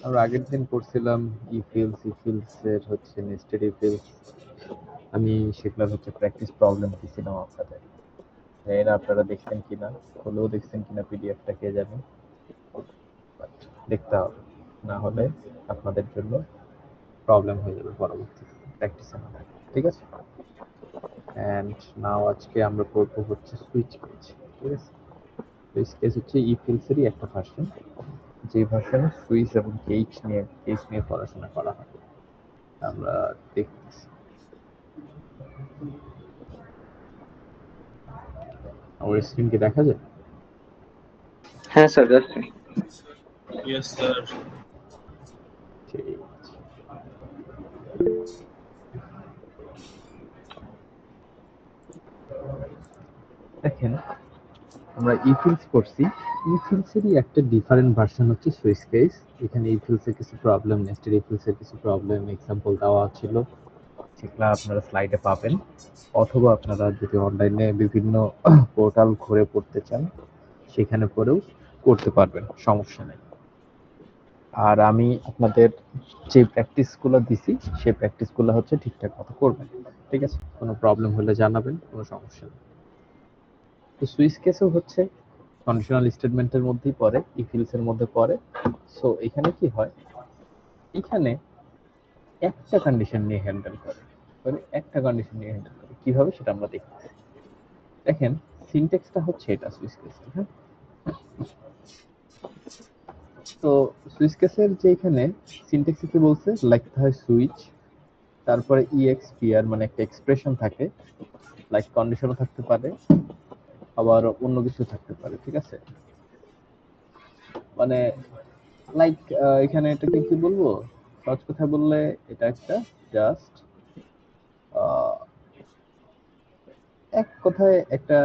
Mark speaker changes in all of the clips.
Speaker 1: আমরা আগের দিন করছিলাম ইফিলস এর হচ্ছে নেস্টেড ইফিলস। আমি সেগুলোর হচ্ছে প্র্যাকটিস প্রবলেম দিছিলাম আপনাদের। জানি না আপনারা দেখছেন কিনা, হলেও দেখছেন কিনা পিডিএফটা কে জানে, বাট দেখতে হবে, না হলে আপনাদের জন্য প্রবলেম হয়ে যাবে পরবর্তীতে প্র্যাকটিসে না থাকে। ঠিক আছে? অ্যান্ড নাও আজকে আমরা করবো হচ্ছে সুইচ কেস। ঠিক আছে? সুইচ কেস হচ্ছে ইফিলসেরই একটা ভার্সন, যে ভার্সনে সুইচ এবং কেস নিয়ে পড়াশোনা করা হয়। আমরা দেখতেছি আমার স্ক্রিন কি দেখা যায়?
Speaker 2: হ্যাঁ স্যার, যাচ্ছে।
Speaker 3: Yes, sir.
Speaker 1: ঠিক আছে। দেখেন, আমরা ইফিলস করছি, ইফিলসেরই একটা ডিফারেন্ট ভার্সন হচ্ছে সুইচ কেস। এখানে ইফিলসের কিছু প্রবলেম, নেস্টেড ইফিলসের কিছু প্রবলেম এক্সাম্পল দেওয়া ছিল, সেগুলো আপনারা স্লাইডে পাবেন, অথবা আপনারা যদি অনলাইনে বিভিন্ন পোর্টাল ঘুরে পড়তে চান সেখানে পড়েও করতে পারবেন, সমস্যা নেই। আর আমি আপনাদের যে প্র্যাকটিসগুলো দিছি সেই প্র্যাকটিসগুলো হচ্ছে ঠিকঠাক মতো করবেন। ঠিক আছে? কোনো প্রবলেম হলে জানাবেন, কোনো সমস্যা নেই। তো সুইচ কেসও হচ্ছে কন্ডিশনাল স্টেটমেন্টের মধ্যেই পড়ে, ইফিলস এর মধ্যে পড়ে। সো এখানে কি হয়, এখানে একটা কন্ডিশন নিয়ে হ্যান্ডেল করে, মানে একটা কন্ডিশন নিয়ে হ্যান্ডেল করে। কিভাবে সেটা আমরা দেখতেছি। দেখেন, সিনট্যাক্সটা হচ্ছে এটা সুইচ কেসের। হ্যাঁ, তো সুইচ কেসের যে এখানে সিনট্যাক্সে কি বলছে, লিখতে হয় সুইচ, তারপরে ইএক্সপিআর মানে একটা এক্সপ্রেশন থাকে, লাইক কন্ডিশনও থাকতে পারে, আবার অন্য কিছু থাকতে পারে। ঠিক আছে? মানে লাইক এখানে এটাকে কি বলবো, সহজ কথা বললে এটা একটা জাস্ট এক কথায় একটা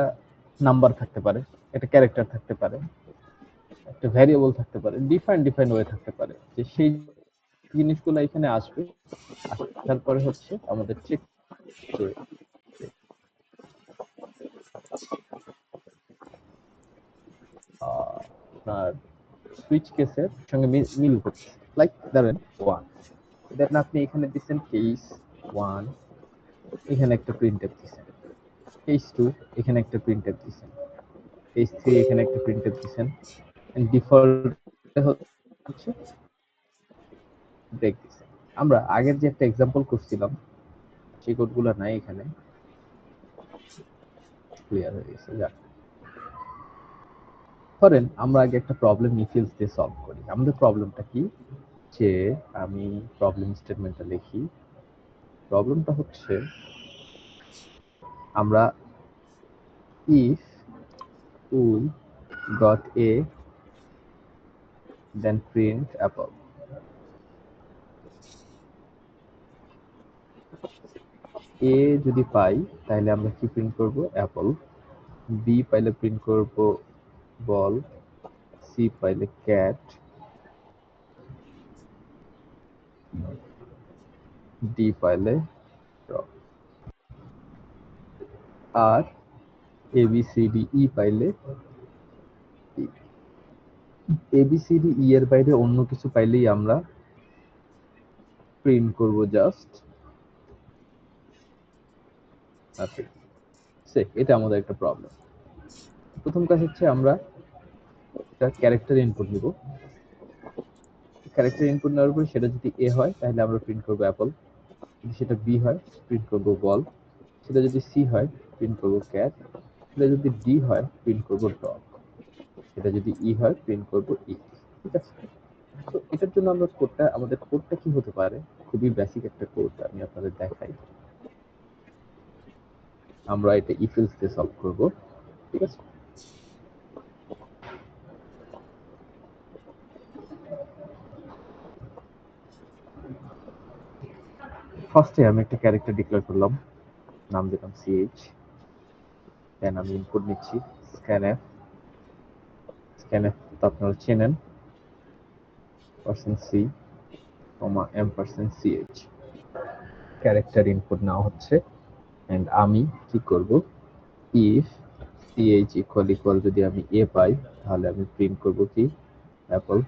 Speaker 1: নাম্বার থাকতে পারে, একটা ক্যারেক্টার থাকতে পারে, একটা ভ্যারিয়েবল থাকতে পারে, ডিফাইন ওয়ে থাকতে পারে, যে সেই জিনিসগুলো এখানে আসবে। আসার পরে হচ্ছে আমাদের চেক যে আপনার সুইচ কেসের সঙ্গে মিল করছে। লাইক ধরেন ওয়ান, দেন আপনি এখানে দিচ্ছেন কেস ওয়ান, এখানে একটা প্রিন্টএফ দিচ্ছেন, কেস টু, এখানে একটা প্রিন্টএফ দিচ্ছেন, কেস থ্রি, এখানে একটা প্রিন্টএফ দিচ্ছেন, ডিফল্ট হচ্ছে ব্রেক দিচ্ছেন। আমরা আগের যে একটা এক্সাম্পল করছিলাম সেই কোডগুলো নাই এখানে, ক্লিয়ার হয়ে গেছে। যাক, ধরেন আমরা আগে একটা প্রবলেম ইফিলস দিয়ে সলভ করি। আমাদের প্রবলেমটা কি, যে আমি প্রবলেম স্টেটমেন্টটা লিখি। প্রবলেমটা হচ্ছে আমরা if we got a then print apple। এ যদি পাই তাহলে আমরা কি প্রিন্ট করব, অ্যাপল। বি পাইলে প্রিন্ট করব বল, সি পাইলে ক্যাট, ডি পাইলে dog, R A B C D E পাইলে A B C D E এর বাইরে অন্য কিছু পাইলেই আমরা প্রিন্ট করব জাস্ট নাথিং। এটা আমাদের একটা প্রবলেম। প্রথম কাজ হচ্ছে আমরা একটা ক্যারেক্টার ইনপুট নিব। ক্যারেক্টার ইনপুট নেওয়ার পরে সেটা যদি এ হয় তাহলে আমরা প্রিন্ট করব অ্যাপল, যদি সেটা বি হয় প্রিন্ট করব বল, সেটা যদি সি হয় প্রিন্ট করব ক্যাট, সেটা যদি ডি হয় প্রিন্ট করব ডগ, সেটা যদি ই হয় প্রিন্ট করব ই। ঠিক আছে? তো এটার জন্য আমাদের কোডটা কি হতে পারে, খুবই বেসিক একটা কোড আমি আপনাদের দেখাই। আমরা এটা ইফেলস দিয়ে সলভ করব। ঠিক আছে? ফার্স্টে আমি একটা ক্যারেক্টার ডিক্লেয়ার করলাম, নাম দিলাম সিএইচ, দেন আমি ইনপুট নিচ্ছি স্ক্যানএফ। স্ক্যানএফ তো আপনারা চেনেন, %c, %ch ক্যারেক্টার ইনপুট নেওয়া হচ্ছে। এন্ড আমি কি করব, ইফ ch ইকুয়াল ইকুয়াল যদি আমি এ পাই তাহলে আমি প্রিন্ট করব কি, Apple.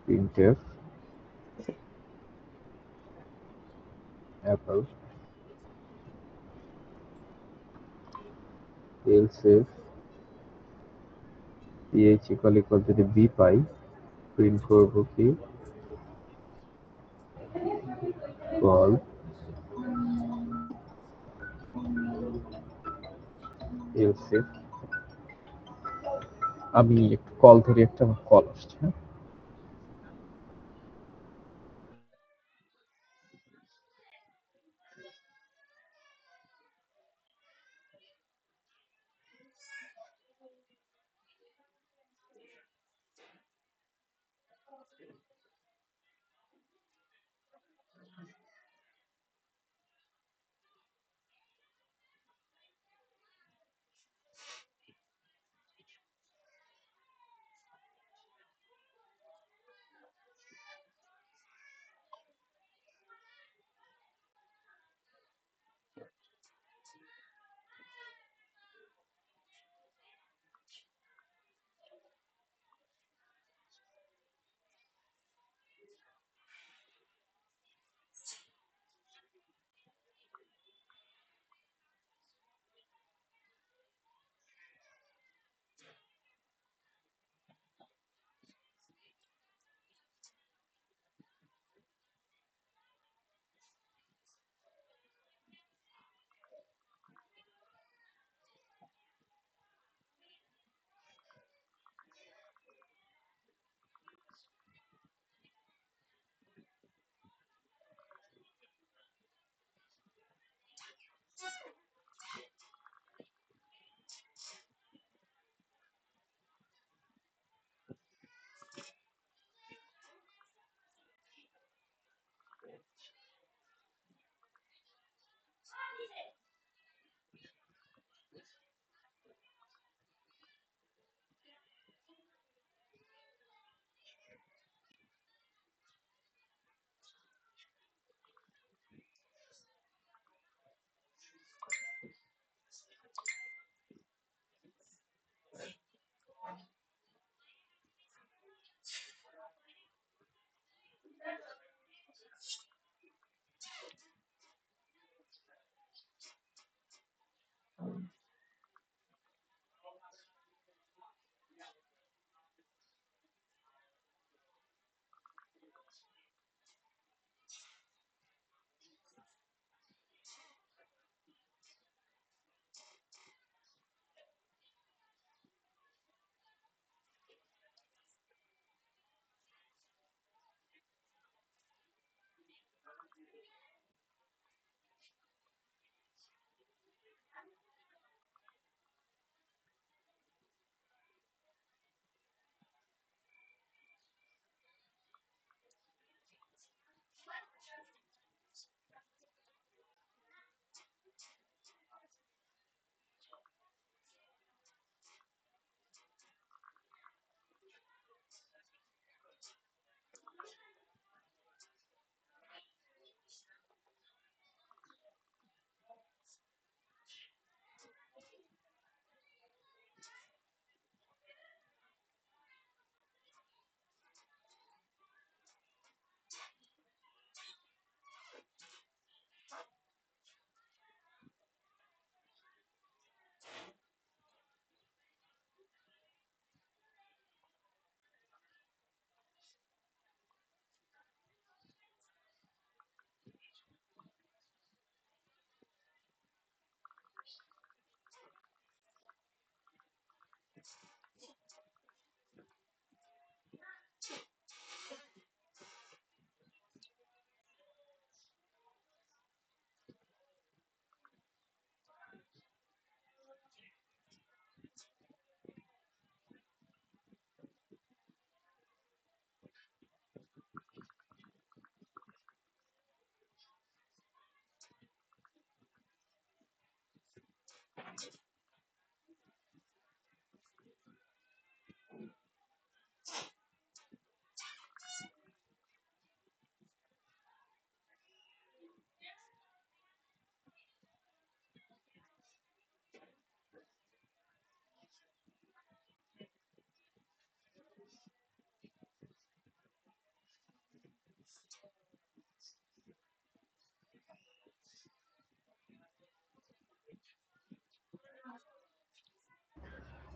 Speaker 1: printf apple else if ph equal যদি b পাই প্রিন্ট করব কি call else if আমি একটু কল ধরি একটা কল আসছে হ্যাঁ?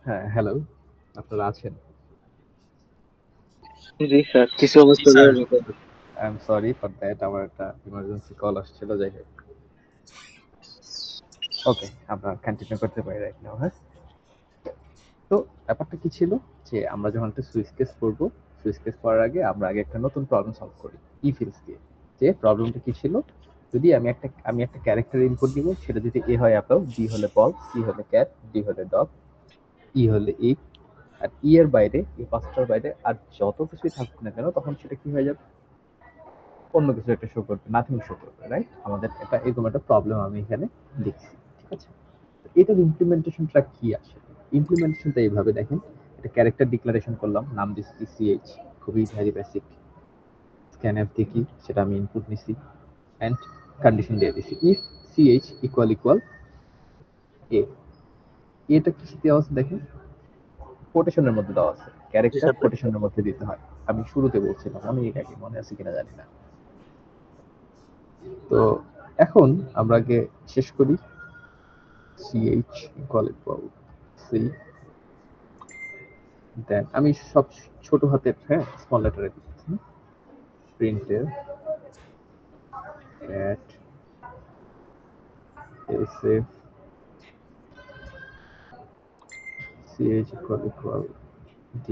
Speaker 1: হ্যাঁ, হ্যালো, আপনারা আছেন?
Speaker 2: জি স্যার, কিছু
Speaker 3: Yes,
Speaker 2: অবস্থা
Speaker 3: sir.
Speaker 2: মতো।
Speaker 1: I am sorry for that, আমার একটা ইমার্জেন্সি কল আসছিল, যাই হোক। ওকে, আমরা কন্টিনিউ করতে পারি রাইট নাও, হ্যাঁ? তো ব্যাপারটা কি ছিল যে আমরা যখন একটা সুইচ কেস করবো, সুইচ কেস করার আগে আমরা আগে একটা নতুন প্রবলেম সলভ করি ইফিলস দিয়ে। যে প্রবলেমটা কি ছিল, যদি আমি একটা ক্যারেক্টার ইনপুট দিব, সেটা যদি এ হয় অ্যাপল, বি হলে বল, সি হলে ক্যাট, ডি হলে ডগ, ই হলে ইগ, আর ই এর বাইরে, এই পাঁচটার বাইরে আর যত কিছুই থাকুক না কেন, তখন সেটা কি হয়ে যাবে, অন্য কিছু একটা শো করবে, নাথিং শো করবে, রাইট? আমাদের এটা এরকম একটা প্রবলেম আমি এখানে লিখছি, ঠিক আছে? এটার ইমপ্লিমেন্টেশনটা কি আসলে? ইমপ্লিমেন্টেশনটা এইভাবে দেখেন, একটা ক্যারেক্টার ডিক্লারেশন করলাম, নাম দিচ্ছি সিএইচ, খুবই ভেরি বেসিক। স্ক্যানএফ দিয়ে কি সেটা আমি ইনপুট নিছি, অ্যান্ড কন্ডিশন দিয়ে দিছি ইফ সিএইচ ইকুয়াল ইকুয়াল এ। এটা কি দেওয়া আছে দেখেন, কোটেশনের মধ্যে দেওয়া আছে,
Speaker 2: জি
Speaker 1: ক্যারেক্টার
Speaker 2: স্যার।
Speaker 1: কোটেশনের মধ্যে দিতে হয়। আমি শুরুতে বলছিলাম, অনেক আগে, মনে আছে কিনা জানি না। তো এখন আমরা আগে শেষ করি, সিএইচ ইকুয়াল ইকুয়াল সি, দেন আমি সব ছোট হাতের, হ্যাঁ, স্মল লেটারে দিচ্ছি, প্রিন্টের cat sf ch equal d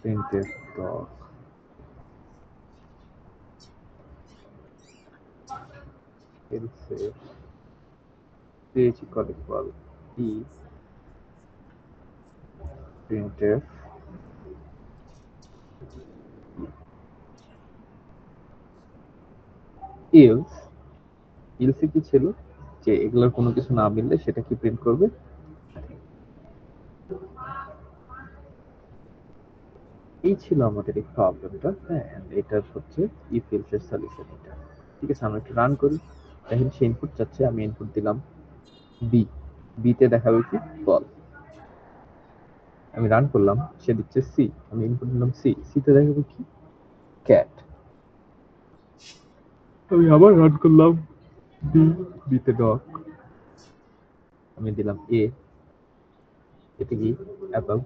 Speaker 1: printf dot else ch equal e printf else। else কি ছিল, যে এগুলোর কোনো কিছু না মিললে সেটা কি প্রিন্ট করবে, এই ছিল আমাদের এই প্রবলেমটা, হ্যাঁ। and এটার হচ্ছে ইফ এলস এর সলিউশন এটা, ঠিক আছে? আমরা একটু রান করি, দেখেন সে ইনপুট চাচ্ছে, আমি ইনপুট দিলাম বি, বিতে দেখাবে কি বল, আমি রান করলাম, সে দিচ্ছে সি, আমি ইনপুট দিলাম সি, সিতে দেখাবে কি ক্যাট, আমি আবার রান করলাম বি, বিতে ডগ, আমি দিলাম এ, এতে কি অ্যাপল,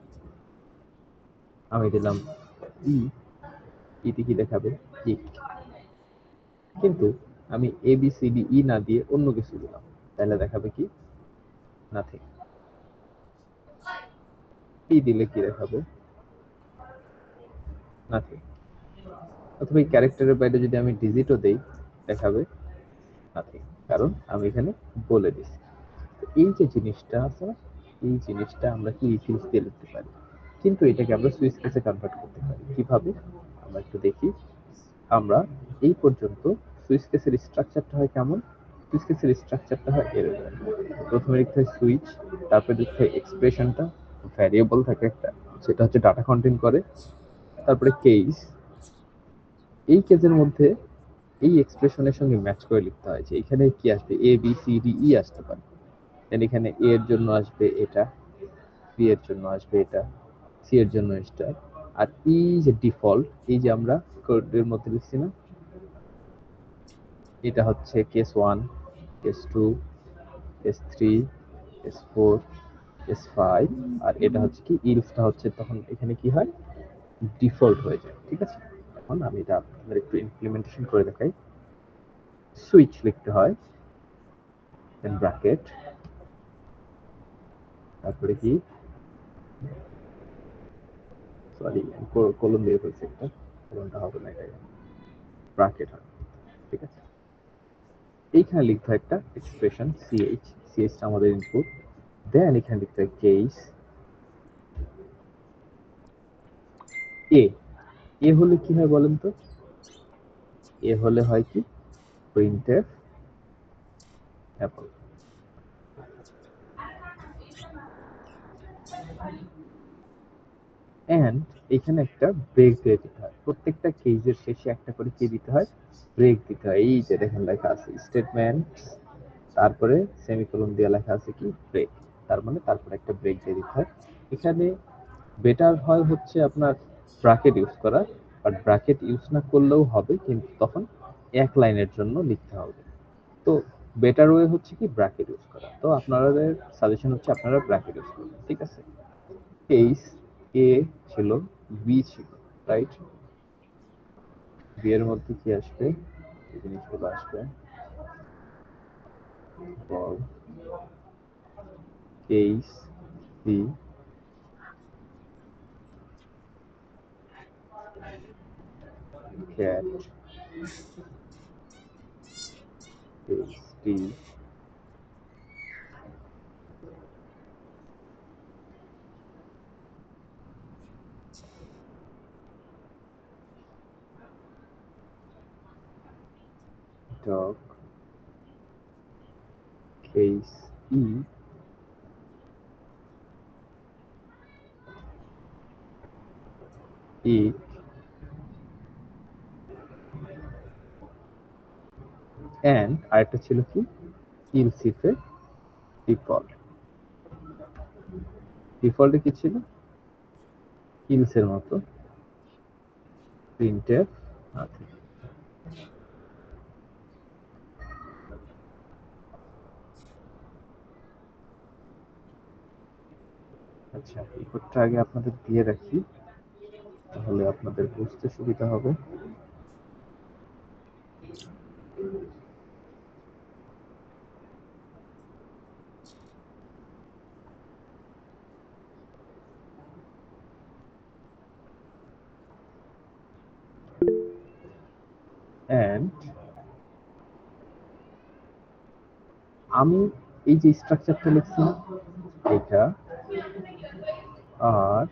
Speaker 1: আমি দিলাম ই, ইতে কি দেখাবে ইক। কিন্তু আমি A B C D E না দিয়ে অন্য কিছু দিলাম, তাহলে দেখাবে কি নাথিং। ই দিলে কি দেখাবে নাথিং। অথবা এই ক্যারেক্টারের বাইরে যদি আমি ডিজিটও দেই, দেখাবে নাথিং, কারণ আমি এখানে বলে দিছি। তো এই যে জিনিসটা আছে না, এই জিনিসটা আমরা কি ইফিলস দিয়ে লিখতে পারি, কিন্তু এটাকে আমরা সুইচ কেসে কনভার্ট করতে পারি কিভাবে, আমরা একটু দেখি। আমরা এই পর্যন্ত সুইচ কেসের স্ট্রাকচারটা হয় কেমন, সুইচ কেসের স্ট্রাকচারটা হয় এরকম, প্রথমে লিখতে হয় সুইচ, তারপরে লিখতে হয় এক্সপ্রেশনটা, ভ্যারিয়েবল থাকে একটা, সেটা হচ্ছে ডাটা কন্টেইন করে, তারপরে কেস, এই কেসের মধ্যে এই এক্সপ্রেশনের সঙ্গে ম্যাচ করে লিখতে হয় যে এখানে কি আসবে, A B C D E আসতে পারে, দেন এখানে এ এর জন্য আসবে এটা, বি এর জন্য আসবে এটা, সি এর জন্য এটা, আর এই যে ডিফল্ট, এই যে আমরা কোডের মধ্যে লিখছি না, এটা হচ্ছে case 1, case 2, case 3, case 4, case 5, আর এটা হচ্ছে কি ইলসটা হচ্ছে তখন এখানে কি হয়, ডিফল্ট হয়ে যায়, ঠিক আছে? এখন আমি এটা আপনাদের একটু ইমপ্লিমেন্টেশন করে দেখাই। সুইচ লিখতে হয়, দেন ব্র্যাকেট, তারপরে কি, সরি কলম দিয়ে ফেলছি একটা, কলমটা হবে না, এটাই ব্র্যাকেট হয়, ঠিক আছে? এইখানে লিখতে হয় একটা এক্সপ্রেশন সিএইচ, সিএইচটা আমাদের ইনপুট, দেন এখানে লিখতে হয় কেস এ, এ হলে কি হয় বলেন তো, এ হলে হয় কি প্রিন্টএফ অ্যাপল, এন্ড এখানে একটা ব্রেক দিয়ে দিতে হয়, প্রত্যেকটা কেজের শেষে একটা করে কি দিতে হয়, ব্রেক দিতে হয়। এই যে দেখেন লেখা আছে স্টেটমেন্ট, তারপরে সেমিকোলন দিয়ে লেখা আছে কি ব্রেক, তার মানে তারপরে একটা ব্রেক দিয়ে দিতে হয়। এখানে বেটার হয় হচ্ছে আপনার ব্র্যাকেট ইউজ করা, বাট ব্র্যাকেট ইউজ না করলেও হবে, কিন্তু তখন এক লাইনের জন্য লিখতে হবে। তো বেটার ওয়ে হচ্ছে কি ব্র্যাকেট ইউজ করা। তো আপনাদের সাজেশন হচ্ছে আপনারা ব্র্যাকেট ইউজ করবেন, ঠিক আছে? কেস এ ছিল, বি ছিল, রাইট? বি এর মধ্যে কি আসবে? এই জিনিসগুলো আসবে। বল case C cat case D dog case E eat and আরেকটা ছিল কি ইলসিফে ডিফল্ট। ডিফল্টে কি ছিল? ইলসের মতো প্রিন্টএফ আছে। আচ্ছা, এই কোডটা আগে আপনাদের দিয়ে রাখি, তাহলে আপনাদের বুঝতে সুবিধা হবে। and আমি এই যে স্ট্রাকচারটা লিখছি এটা, আর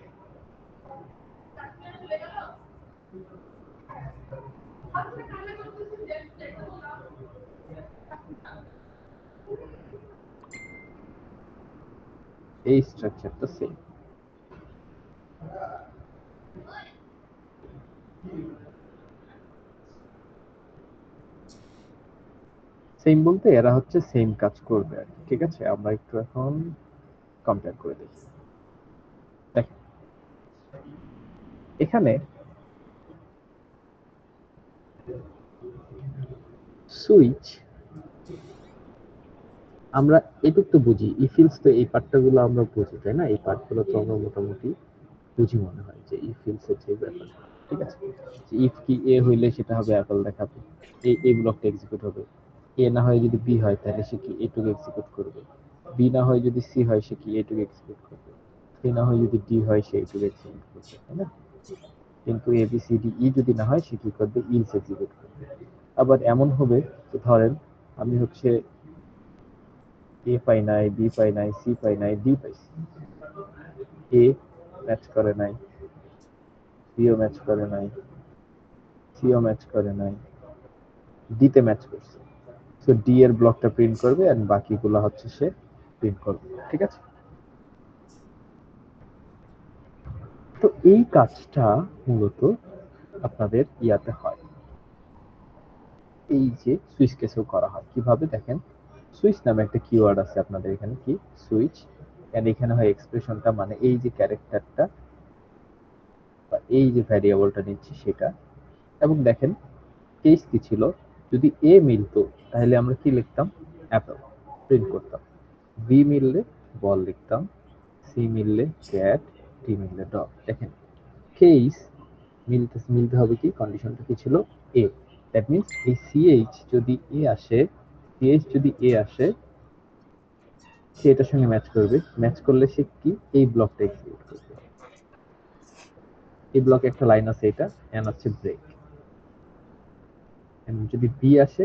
Speaker 1: এই স্ট্রাকচারটা সেম। সেম বলতে এরা হচ্ছে সেম কাজ করবে আর কি, ঠিক আছে? আমরা একটু এখন কম্পেয়ার করে দেখি। দেখেন এখানে সুইচ আমরা এটুক তো বুঝি, ইফিলস তো এই পার্টগুলো আমরা বুঝি, তাই না? এই পার্টগুলো তো আমরা মোটামুটি বুঝি মনে হয় যে ইফিলস এর যে ব্যাপার, ঠিক আছে? ইফ কি এ হইলে সেটা হবে অ্যাপল দেখাবে, এই ব্লকটা এক্সিকিউট হবে। এ না হয় যদি বি হয় তাহলে সে কি এটুকু এক্সিকিউট করবে। বি না হয় যদি সি হয় সে কি এটুকু এক্সিকিউট করবে। সি না হয় যদি ডি হয় সে এটুকু এক্সিকিউট করবে, তাই না? কিন্তু A B C D E যদি না হয় সে কি করবে? ইলস এক্সিকিউট করবে। আবার এমন হবে যে ধরেন আমি হচ্ছে এ পাই নাই, বি পাই নাই, সি পাই নাই, ডি পাইছি। এ ম্যাচ করে নাই, বিও ম্যাচ করে নাই, সিও ম্যাচ করে নাই, ডি তে ম্যাচ করছে। সো ডি এর ব্লকটা প্রিন্ট করবে আর বাকিগুলো হচ্ছে সে প্রিন্ট করবে, ঠিক আছে? তো এই কাজটা মূলত আপনাদের ইয়াতে হয়, এই যে সুইচ কেসেও করা হয়। কিভাবে দেখেন, সুইচ নামে একটা কিওয়ার্ড আছে আপনাদের এখানে, কি সুইচ, এন্ড এখানে হয় এক্সপ্রেশনটা, মানে এই যে ক্যারেক্টারটা বা এই যে ভ্যারিয়েবলটা নিচ্ছি সেটা। এবং দেখেন কেস কি ছিল, যদি এ মিলতো তাহলে আমরা কি লিখতাম? অ্যাপল প্রিন্ট করতাম। বি মিললে বল লিখতাম, সি মিললে ক্যাট, ডি মিললে ডগ। দেখেন কেস মিলতে হবে কি, কন্ডিশনটা কি ছিল? এ। দ্যাট মিন্স এই সিএইচ যদি এ আসে, সিএইচ যদি এ আসে সে এটার সঙ্গে ম্যাচ করবে, ম্যাচ করলে সে কি এই ব্লকটা এক্সিকিউট করবে। এই ব্লকে একটা লাইন আছে, এটা এন হচ্ছে ব্রেক। যদি বি আসে,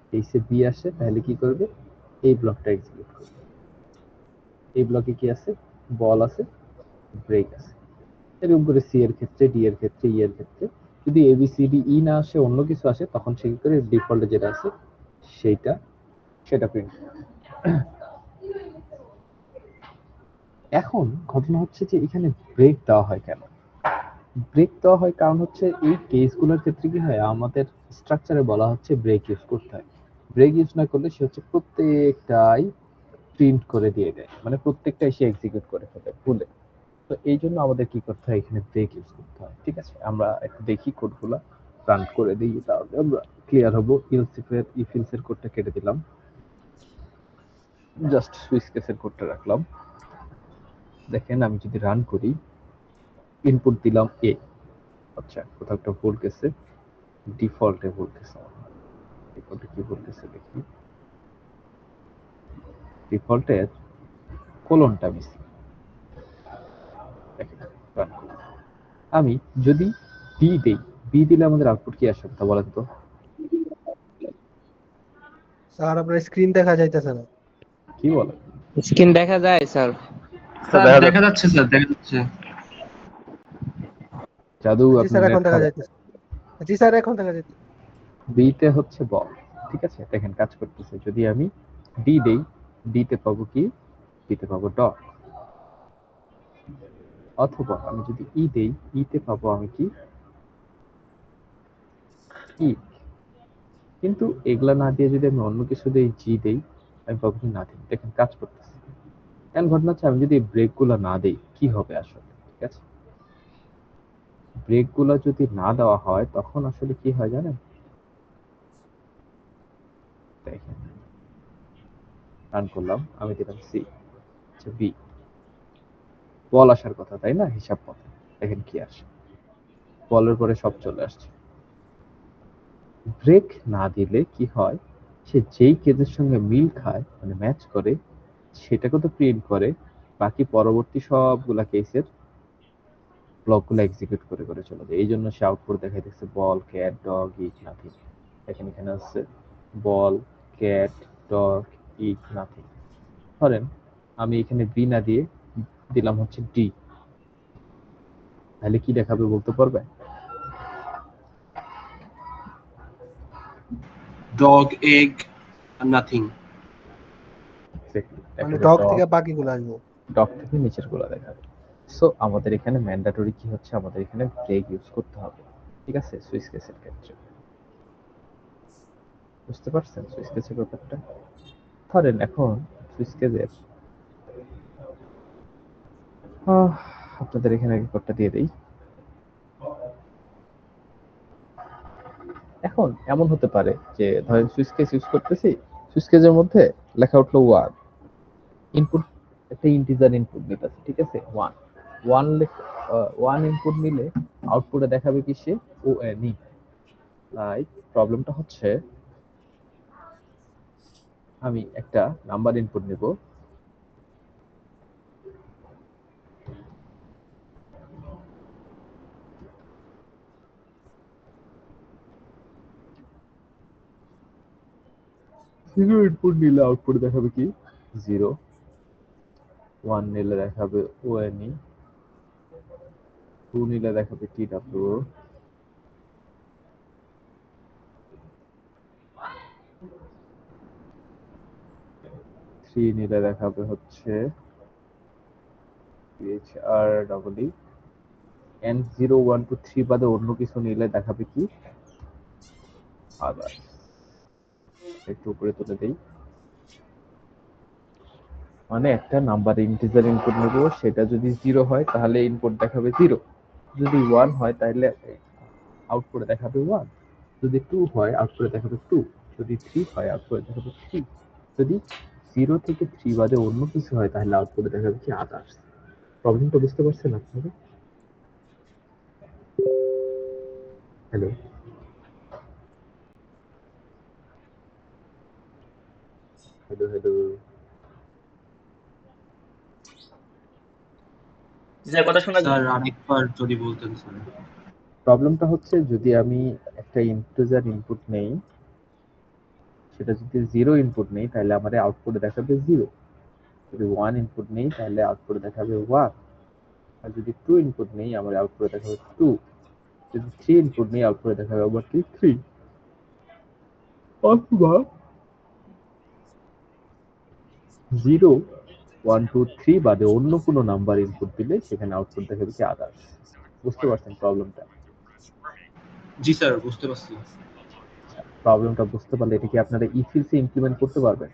Speaker 1: কেসে বি আসে, তাহলে কি করবে? এই ব্লকটা এক্সিকিউট করবে। এই ব্লকে কি আছে? বল আছে, ব্রেক আছে। এরকম করে সি এর ক্ষেত্রে, ডি এর ক্ষেত্রে, ই এর ক্ষেত্রে যদি A B C D E না আসে, অন্য কিছু আসে, তখন সে কি করে? ডিফল্টে যেটা আছে সেটা প্রিন্ট। এখন ঘটনা হচ্ছে যে এখানে ব্রেক দেওয়া হয় কেন? ব্রেক দেওয়া হয় কারণ হচ্ছে এই কেসগুলোর ক্ষেত্রে কি হয়, আমাদের স্ট্রাকচারে বলা হচ্ছে ব্রেক ইউজ করতে হয়। ব্রেক ইউজ না করলে সে হচ্ছে প্রত্যেকটাই প্রিন্ট করে দিয়ে দেয়, মানে প্রত্যেকটাই সে এক্সিকিউট করে ফেলে ভুলে। তো এই জন্য আমাদের কি করতে হয়? এখানে ব্রেক ইউজ করতে হয়, ঠিক আছে? আমরা একটু দেখি কোডগুলা রান করে দিই, তাহলে আমরা ক্লিয়ার হবো। ইলস এর কোডটা কেটে দিলাম। জাস্ট সুইচ কেসের কোডটা রাখলাম। দেখেন আমি যদি রান করি, ইনপুট দিলাম এ, আচ্ছা কোথাও একটা ভুল গেছে, ডিফল্টে ভুল গেছে, ডিফল্টে কি ভুল গেছে দেখি, ডিফল্টের কোলনটা মিসিং। দেখেন রান করি, আমি যদি বি দেই, বি দিলে আমাদের আউটপুট কি আসে তা বলেন তো?
Speaker 4: স্যার আপনার স্ক্রিন দেখা যাইতেছে না।
Speaker 1: কি বলে?
Speaker 5: স্ক্রিন দেখা যায় স্যার?
Speaker 2: স্যার
Speaker 3: স্যার
Speaker 2: দেখা
Speaker 3: দেখা
Speaker 2: যাচ্ছে।
Speaker 3: যাচ্ছে, স্যার দেখা যাচ্ছে।
Speaker 1: জাদু
Speaker 4: জি
Speaker 1: আপনার
Speaker 4: স্যার এখন
Speaker 1: নেট
Speaker 4: দেখা
Speaker 1: খারাপ।
Speaker 4: যাইতেছে। জি স্যার এখন দেখা যাইতেছে।
Speaker 1: বিতে হচ্ছে বল, ঠিক আছে দেখেন কাজ করতেছে। যদি আমি ডি দেই, ডিতে পাবো কি, ডিতে পাবো ডট, অথবা আমি যদি ই দেই, ইতে পাবো আমি কি, ই। কিন্তু এগুলা না দিয়ে যদি আমি অন্য কিছু দেই, জি দেই, আমি পাবো কি নাথিং। দেখেন কাজ করতেছে। এখন ঘটনা হচ্ছে আমি যদি ব্রেক গুলা না দেই কি হবে আসলে, ঠিক আছে? ব্রেক গুলা যদি না দেওয়া হয় তখন আসলে কি হয় জানেন? দেখেন রান করলাম, আমি দিলাম সি, আচ্ছা বি, বল আসার কথা তাই না হিসাব মতো, দেখেন কি আসে, বলের পরে সব চলে আসছে। ব্রেক না দিলে কি হয়, সে যেই কেসের সঙ্গে মিল খায় মানে ম্যাচ করে সেটাকে তো প্রিন্ট করে, বাকি পরবর্তী সবগুলা কেসের ব্লকগুলো এক্সিকিউট করে করে চলে যায়। এই জন্য সে আউটপুট দেখাইতেছে বল, ক্যাট, ডগ, ইট, নাথিং। দেখেন এখানে আছে বল, ক্যাট, ডগ, ইট, নাথিং। ধরেন আমি এখানে বি না দিয়ে দিলাম হচ্ছে ডি, তাহলে কি দেখাবে বলতে পারবে?
Speaker 3: Dog, egg, and nothing.
Speaker 1: Exactly,
Speaker 4: মানে
Speaker 1: দেখাবে
Speaker 4: ডগ
Speaker 1: ডগ,
Speaker 4: থেকে বাকিগুলো আসবো।
Speaker 1: ডগ থেকে নিচের গুলা দেখাবে। সো আমাদের এখানে ম্যান্ডেটরি কি হচ্ছে, আমাদের এখানে ব্রেক ইউজ করতে হবে, ঠিক আছে সুইচ কেসের ক্ষেত্রে। বুঝতে পারছেন সুইচ কেসের ব্যাপারটা? ধরেন এখন সুইচ কেসের আপনাদের এখানে রেকর্ডটা দিয়ে দেই। এখন এমন হতে পারে যে ধরেন সুইচ কেস ইউজ করতেছি, সুইচ কেসের মধ্যে লেখা উঠলো ওয়ান, ইনপুট একটা ইন্টিজার ইনপুট নিতেছে, ঠিক আছে ওয়ান, ওয়ান ওয়ান ইনপুট নিলে আউটপুটে দেখাবে কি সে ও এন ই। লাইক প্রবলেমটা হচ্ছে আমি একটা নাম্বার ইনপুট নেব, জিরো ইনপুট নিলে আউটপুট দেখাবে কি জিরো, ওয়ান নিলে দেখাবে ও এন ই, টু নিলে দেখাবে টি ডাব্লিউ, থ্রি নিলে দেখাবে হচ্ছে H R double E, N zero one two three বাদে অন্য কিছু নিলে দেখাবে কি আদার্স। একটু উপরে তুলে দেই, মানে একটা নাম্বার ইন্টিজার ইনপুট নেব, সেটা যদি জিরো হয় তাহলে ইনপুট দেখাবে জিরো, যদি ওয়ান হয় তাহলে আউটপুটে দেখাবে ওয়ান, যদি টু হয় আউটপুটে দেখাবে টু, যদি থ্রি হয় আউটপুটে দেখাবে থ্রি, যদি জিরো থেকে থ্রি বাদে অন্য কিছু হয় তাহলে আউটপুটে দেখাবে কি আদার্স। প্রবলেমটা বুঝতে পারছেন আপনারা? হ্যালো হ্যালো হ্যালো,
Speaker 2: স্যার কথা শোনা
Speaker 3: স্যার আরেকবার যদি বলতেন স্যার।
Speaker 1: প্রবলেমটা হচ্ছে যদি আমি একটা ইন্টিজার ইনপুট নেই, সেটা যদি জিরো ইনপুট নেই তাহলে আমাদের আউটপুটে দেখাবে জিরো, যদি ওয়ান ইনপুট নেই তাহলে আউটপুটে দেখাবে ওয়ান, আর যদি টু ইনপুট নেই আমার আউটপুটে দেখাবে টু, যদি থ্রি ইনপুট নেই আউটপুটে দেখাবে আবার কি থ্রি, অথবা জিরো ওয়ান টু থ্রি বাদে অন্য কোনো নাম্বার ইনপুট দিলে সেখানে আউটপুট দেখাবে কি আদার্স। বুঝতে পারছেন প্রবলেমটা?
Speaker 3: জি স্যার, বুঝতে পারছি।
Speaker 1: প্রবলেমটা বুঝতে পারলে এটা কি আপনারা ইফিলসে ইমপ্লিমেন্ট করতে পারবেন?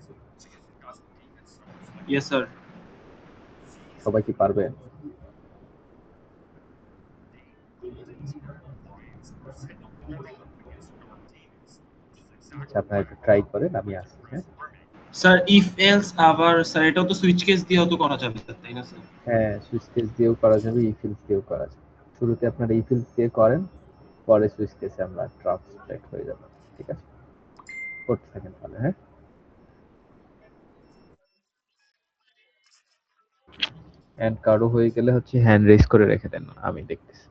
Speaker 3: Yes sir.
Speaker 1: সবাই কি পারবেন? আচ্ছা আপনারা একটু ট্রাই করেন, আমি আসছি, হ্যাঁ।
Speaker 3: স্যার ইফ এলস আবার স্যার এটাও তো সুইচ কেস দিয়েও তো করা যাবে স্যার, তাই না স্যার?
Speaker 1: হ্যাঁ, সুইচ কেস দিয়েও করা যাবে, ইফিলস দিয়েও করা যাবে। শুরুতে আপনারা ইফিলস দিয়ে করেন, পরে সুইচ কেসে আমরা ট্রান্সলেট হয়ে যাবে। ঠিক আছে, করতে থাকেন তাহলে। হ্যাঁ, এন্ড কারো হয়ে গেলে হচ্ছে হ্যান্ড রেজ করে রেখে দেন, আমি দেখতেছি।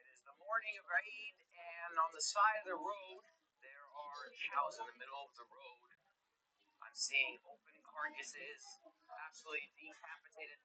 Speaker 6: It is the morning of Eid, and on the side of the road, there are cows in the middle of the road. I'm seeing open carcasses, absolutely decapitated.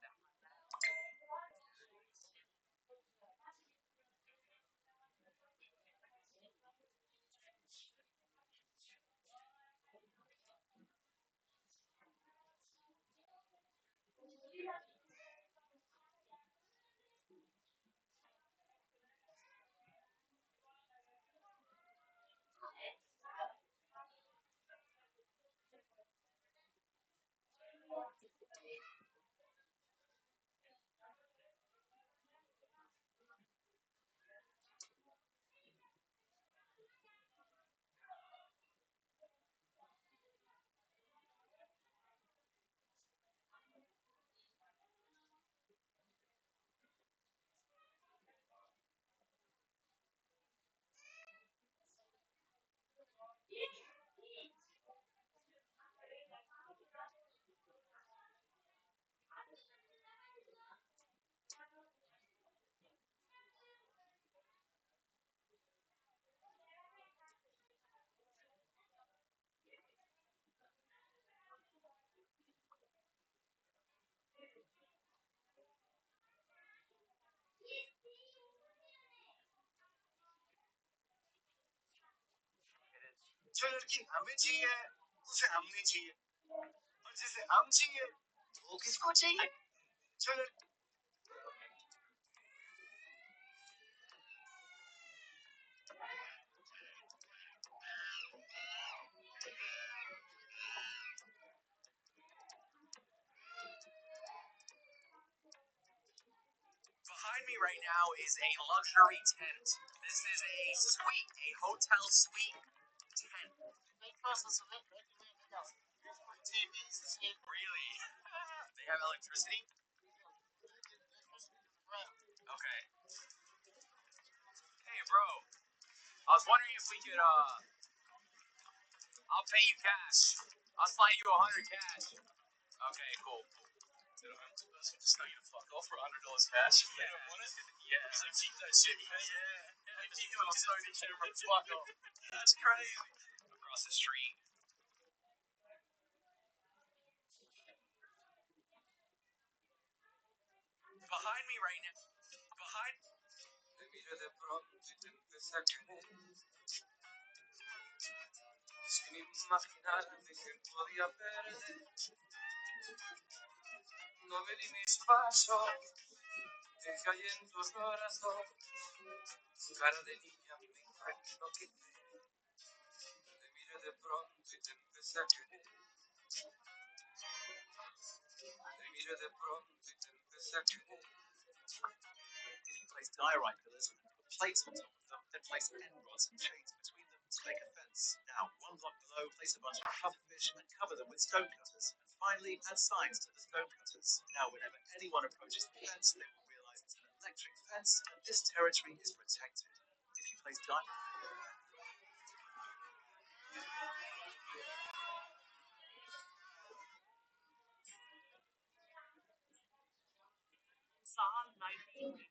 Speaker 6: जो लड़की हमें चाहिए उसे हम नहीं चाहिए, और जिसे हम चाहिए वो किसको चाहिए? जो लड़की behind me right now is a luxury tent. This is a suite, a hotel suite tent. Really? They have electricity? Okay. Hey, bro. I was wondering if we could, I'll pay you cash. I'll slide you 100 cash. Okay, cool. Dude, I'm just not gonna fuck off for $100 cash. Yeah. You don't want it? Yeah. He's like, keep that shit. Yeah. I keep it on the camera. Fuck off. That's crazy. Across the street. Behind me right now. Behind. Te miro de pronto y te empecé a querer. Sin imaginarme que podía perder. No me di mis pasos. Te caí en tus brazos. Cara de niña me hipnotizé. Te miré de pronto y te empecé a querer. Te miré de pronto y te empecé a querer. If you place diorite pillars and put plates on top of them, then place end rods and chains between them to make a fence. Now, one block below, place a bunch of pufferfish and cover them with stone cutters. And finally, add signs to the stone cutters. Now, whenever anyone approaches the fence, they will realize it's an electric fence, and this territory is protected. If you place diorite.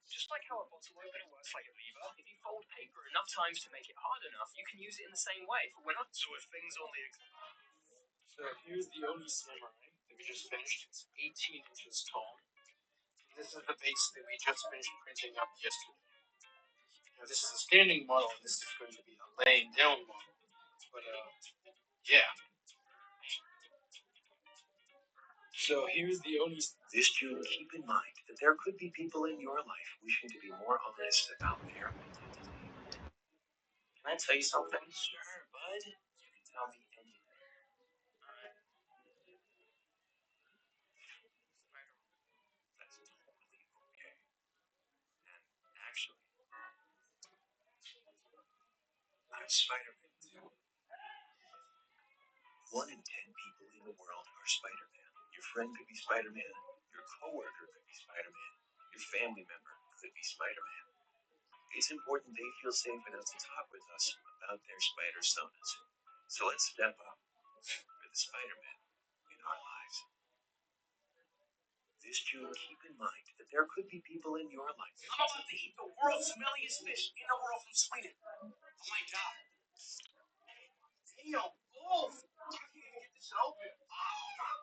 Speaker 6: Just like how a bottle opener works like a lever, if you fold paper enough times to make it hard enough, you can use it in the same way. For when so if things only. So here's the only samurai that we just finished. It's 18 inches tall. This is the base that we just finished printing up yesterday. Now this is a standing model, and this is going to be a laying down model. But yeah. So here's the only. This June, keep in mind that there could be people in your life wishing to be more honest about their identity. Can I tell you something? Sure, bud. You can tell me anything. Alright. is Spider-Man. 1 in 10 people in the world are Spider-Man. Your friend could be Spider-Man. Your coworker could be Spider-Man. Your family member could be Spider-Man. It's important they feel safe enough to talk with us about their spider-sonas. So let's step up for the Spider-Man in our lives. This June, keep in mind that there could be people in your life. I'm about to eat the world's smelliest fish in the world from Sweden. Oh my god. Damn, wolf! I can't even get this open. Oh my god!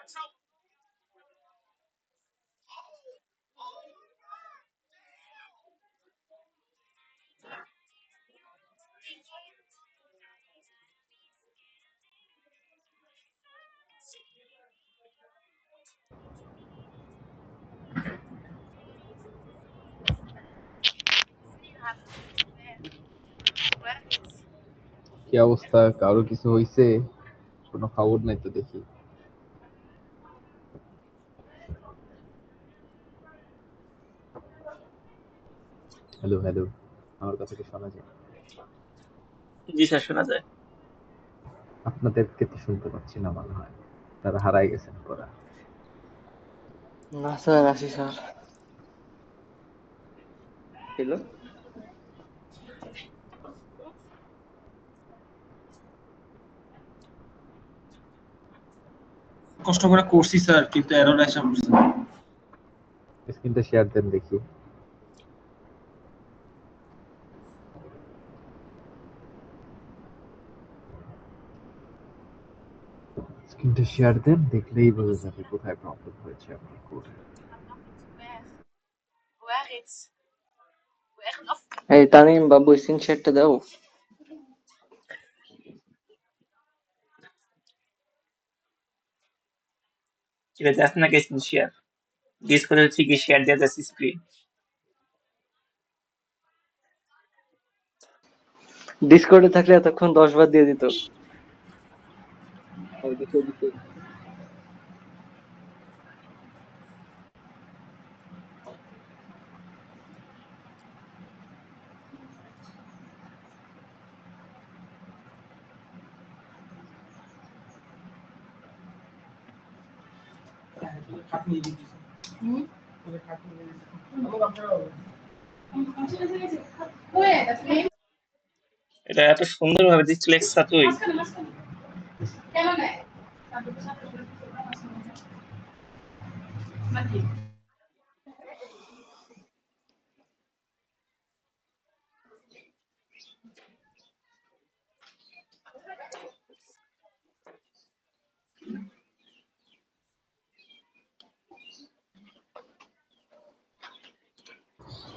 Speaker 6: So, oh my god!
Speaker 1: কি অবস্থা? কারো কিছু হইছে? কোনো খবর নাই তো দেখি। Hello, hello. আমার কথা কি শোনা যায়?
Speaker 2: জি স্যার, শোনা যায়।
Speaker 1: আপনাদেরকে তো শুনতে পাচ্ছি না মনে হয়। তারা হারায় গেছেন ওরা।
Speaker 5: না স্যার, আসি স্যার। হ্যালো,
Speaker 3: কষ্ট করে করছি স্যার, কিন্তু এরর আসা পড়ছে।
Speaker 1: স্ক্রিনটা শেয়ার দেন দেখি। স্ক্রিনটা শেয়ার দেন, দেখলেই বোঝা যাবে কোথায় প্রবলেম হয়েছে আপনার কোডে।
Speaker 5: এই তানিম বাবু, স্ক্রিনশটটা দাও।
Speaker 2: ঠিক আছে, আসে নাকি স্ক্রিন শেয়ার? ডিসকর্ডে হচ্ছে কি শেয়ার দেওয়া যাচ্ছে স্ক্রিন।
Speaker 5: ডিসকর্ডে থাকলে এতক্ষণ 10 বার দিয়ে দিত। ওইদিকে ওইদিকে।
Speaker 2: এটা এত সুন্দরভাবে দিচ্ছে লেখা তুই।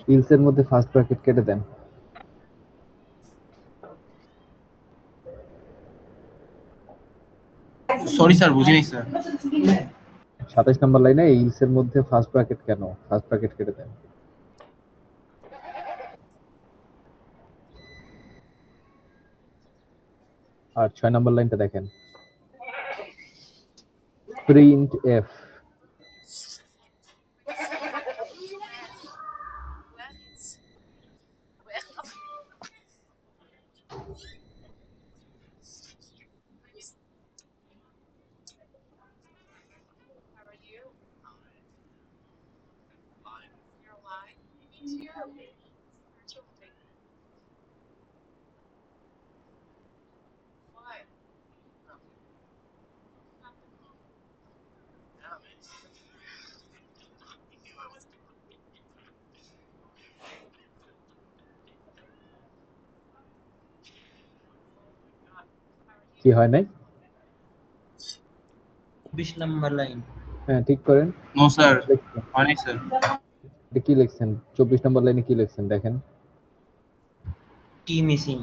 Speaker 1: হিলসের মধ্যে ফার্স্ট ব্র্যাকেট কেটে দেন।
Speaker 3: সরি স্যার, বুঝি নাই স্যার।
Speaker 1: 27 নম্বর লাইনে হিলসের মধ্যে ফার্স্ট ব্র্যাকেট কেন? ফার্স্ট ব্র্যাকেট কেটে দেন। আর 6 নম্বর লাইনটা দেখেন। Print F. কি হয় নাই?
Speaker 3: 20 নাম্বার লাইন।
Speaker 1: হ্যাঁ, ঠিক করেন।
Speaker 3: নো স্যার,
Speaker 1: লিখছেন।
Speaker 3: হয় নাই স্যার।
Speaker 1: এটা কি লিখছেন? 24 নম্বর লাইনে কি লিখছেন দেখেন।
Speaker 3: টি মিসিং।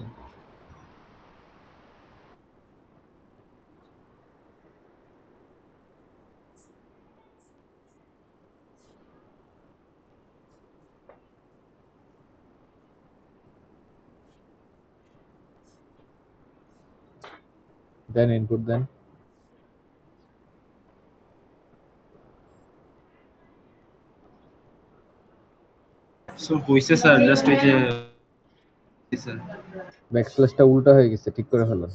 Speaker 1: দেন ইনপুট দেন।
Speaker 3: স্যার হইছে স্যার, জাস্ট এই যে স্যার।
Speaker 1: ব্যাকস্ল্যাশটা উল্টা হয়ে গেছে, ঠিক করে ফেলেন।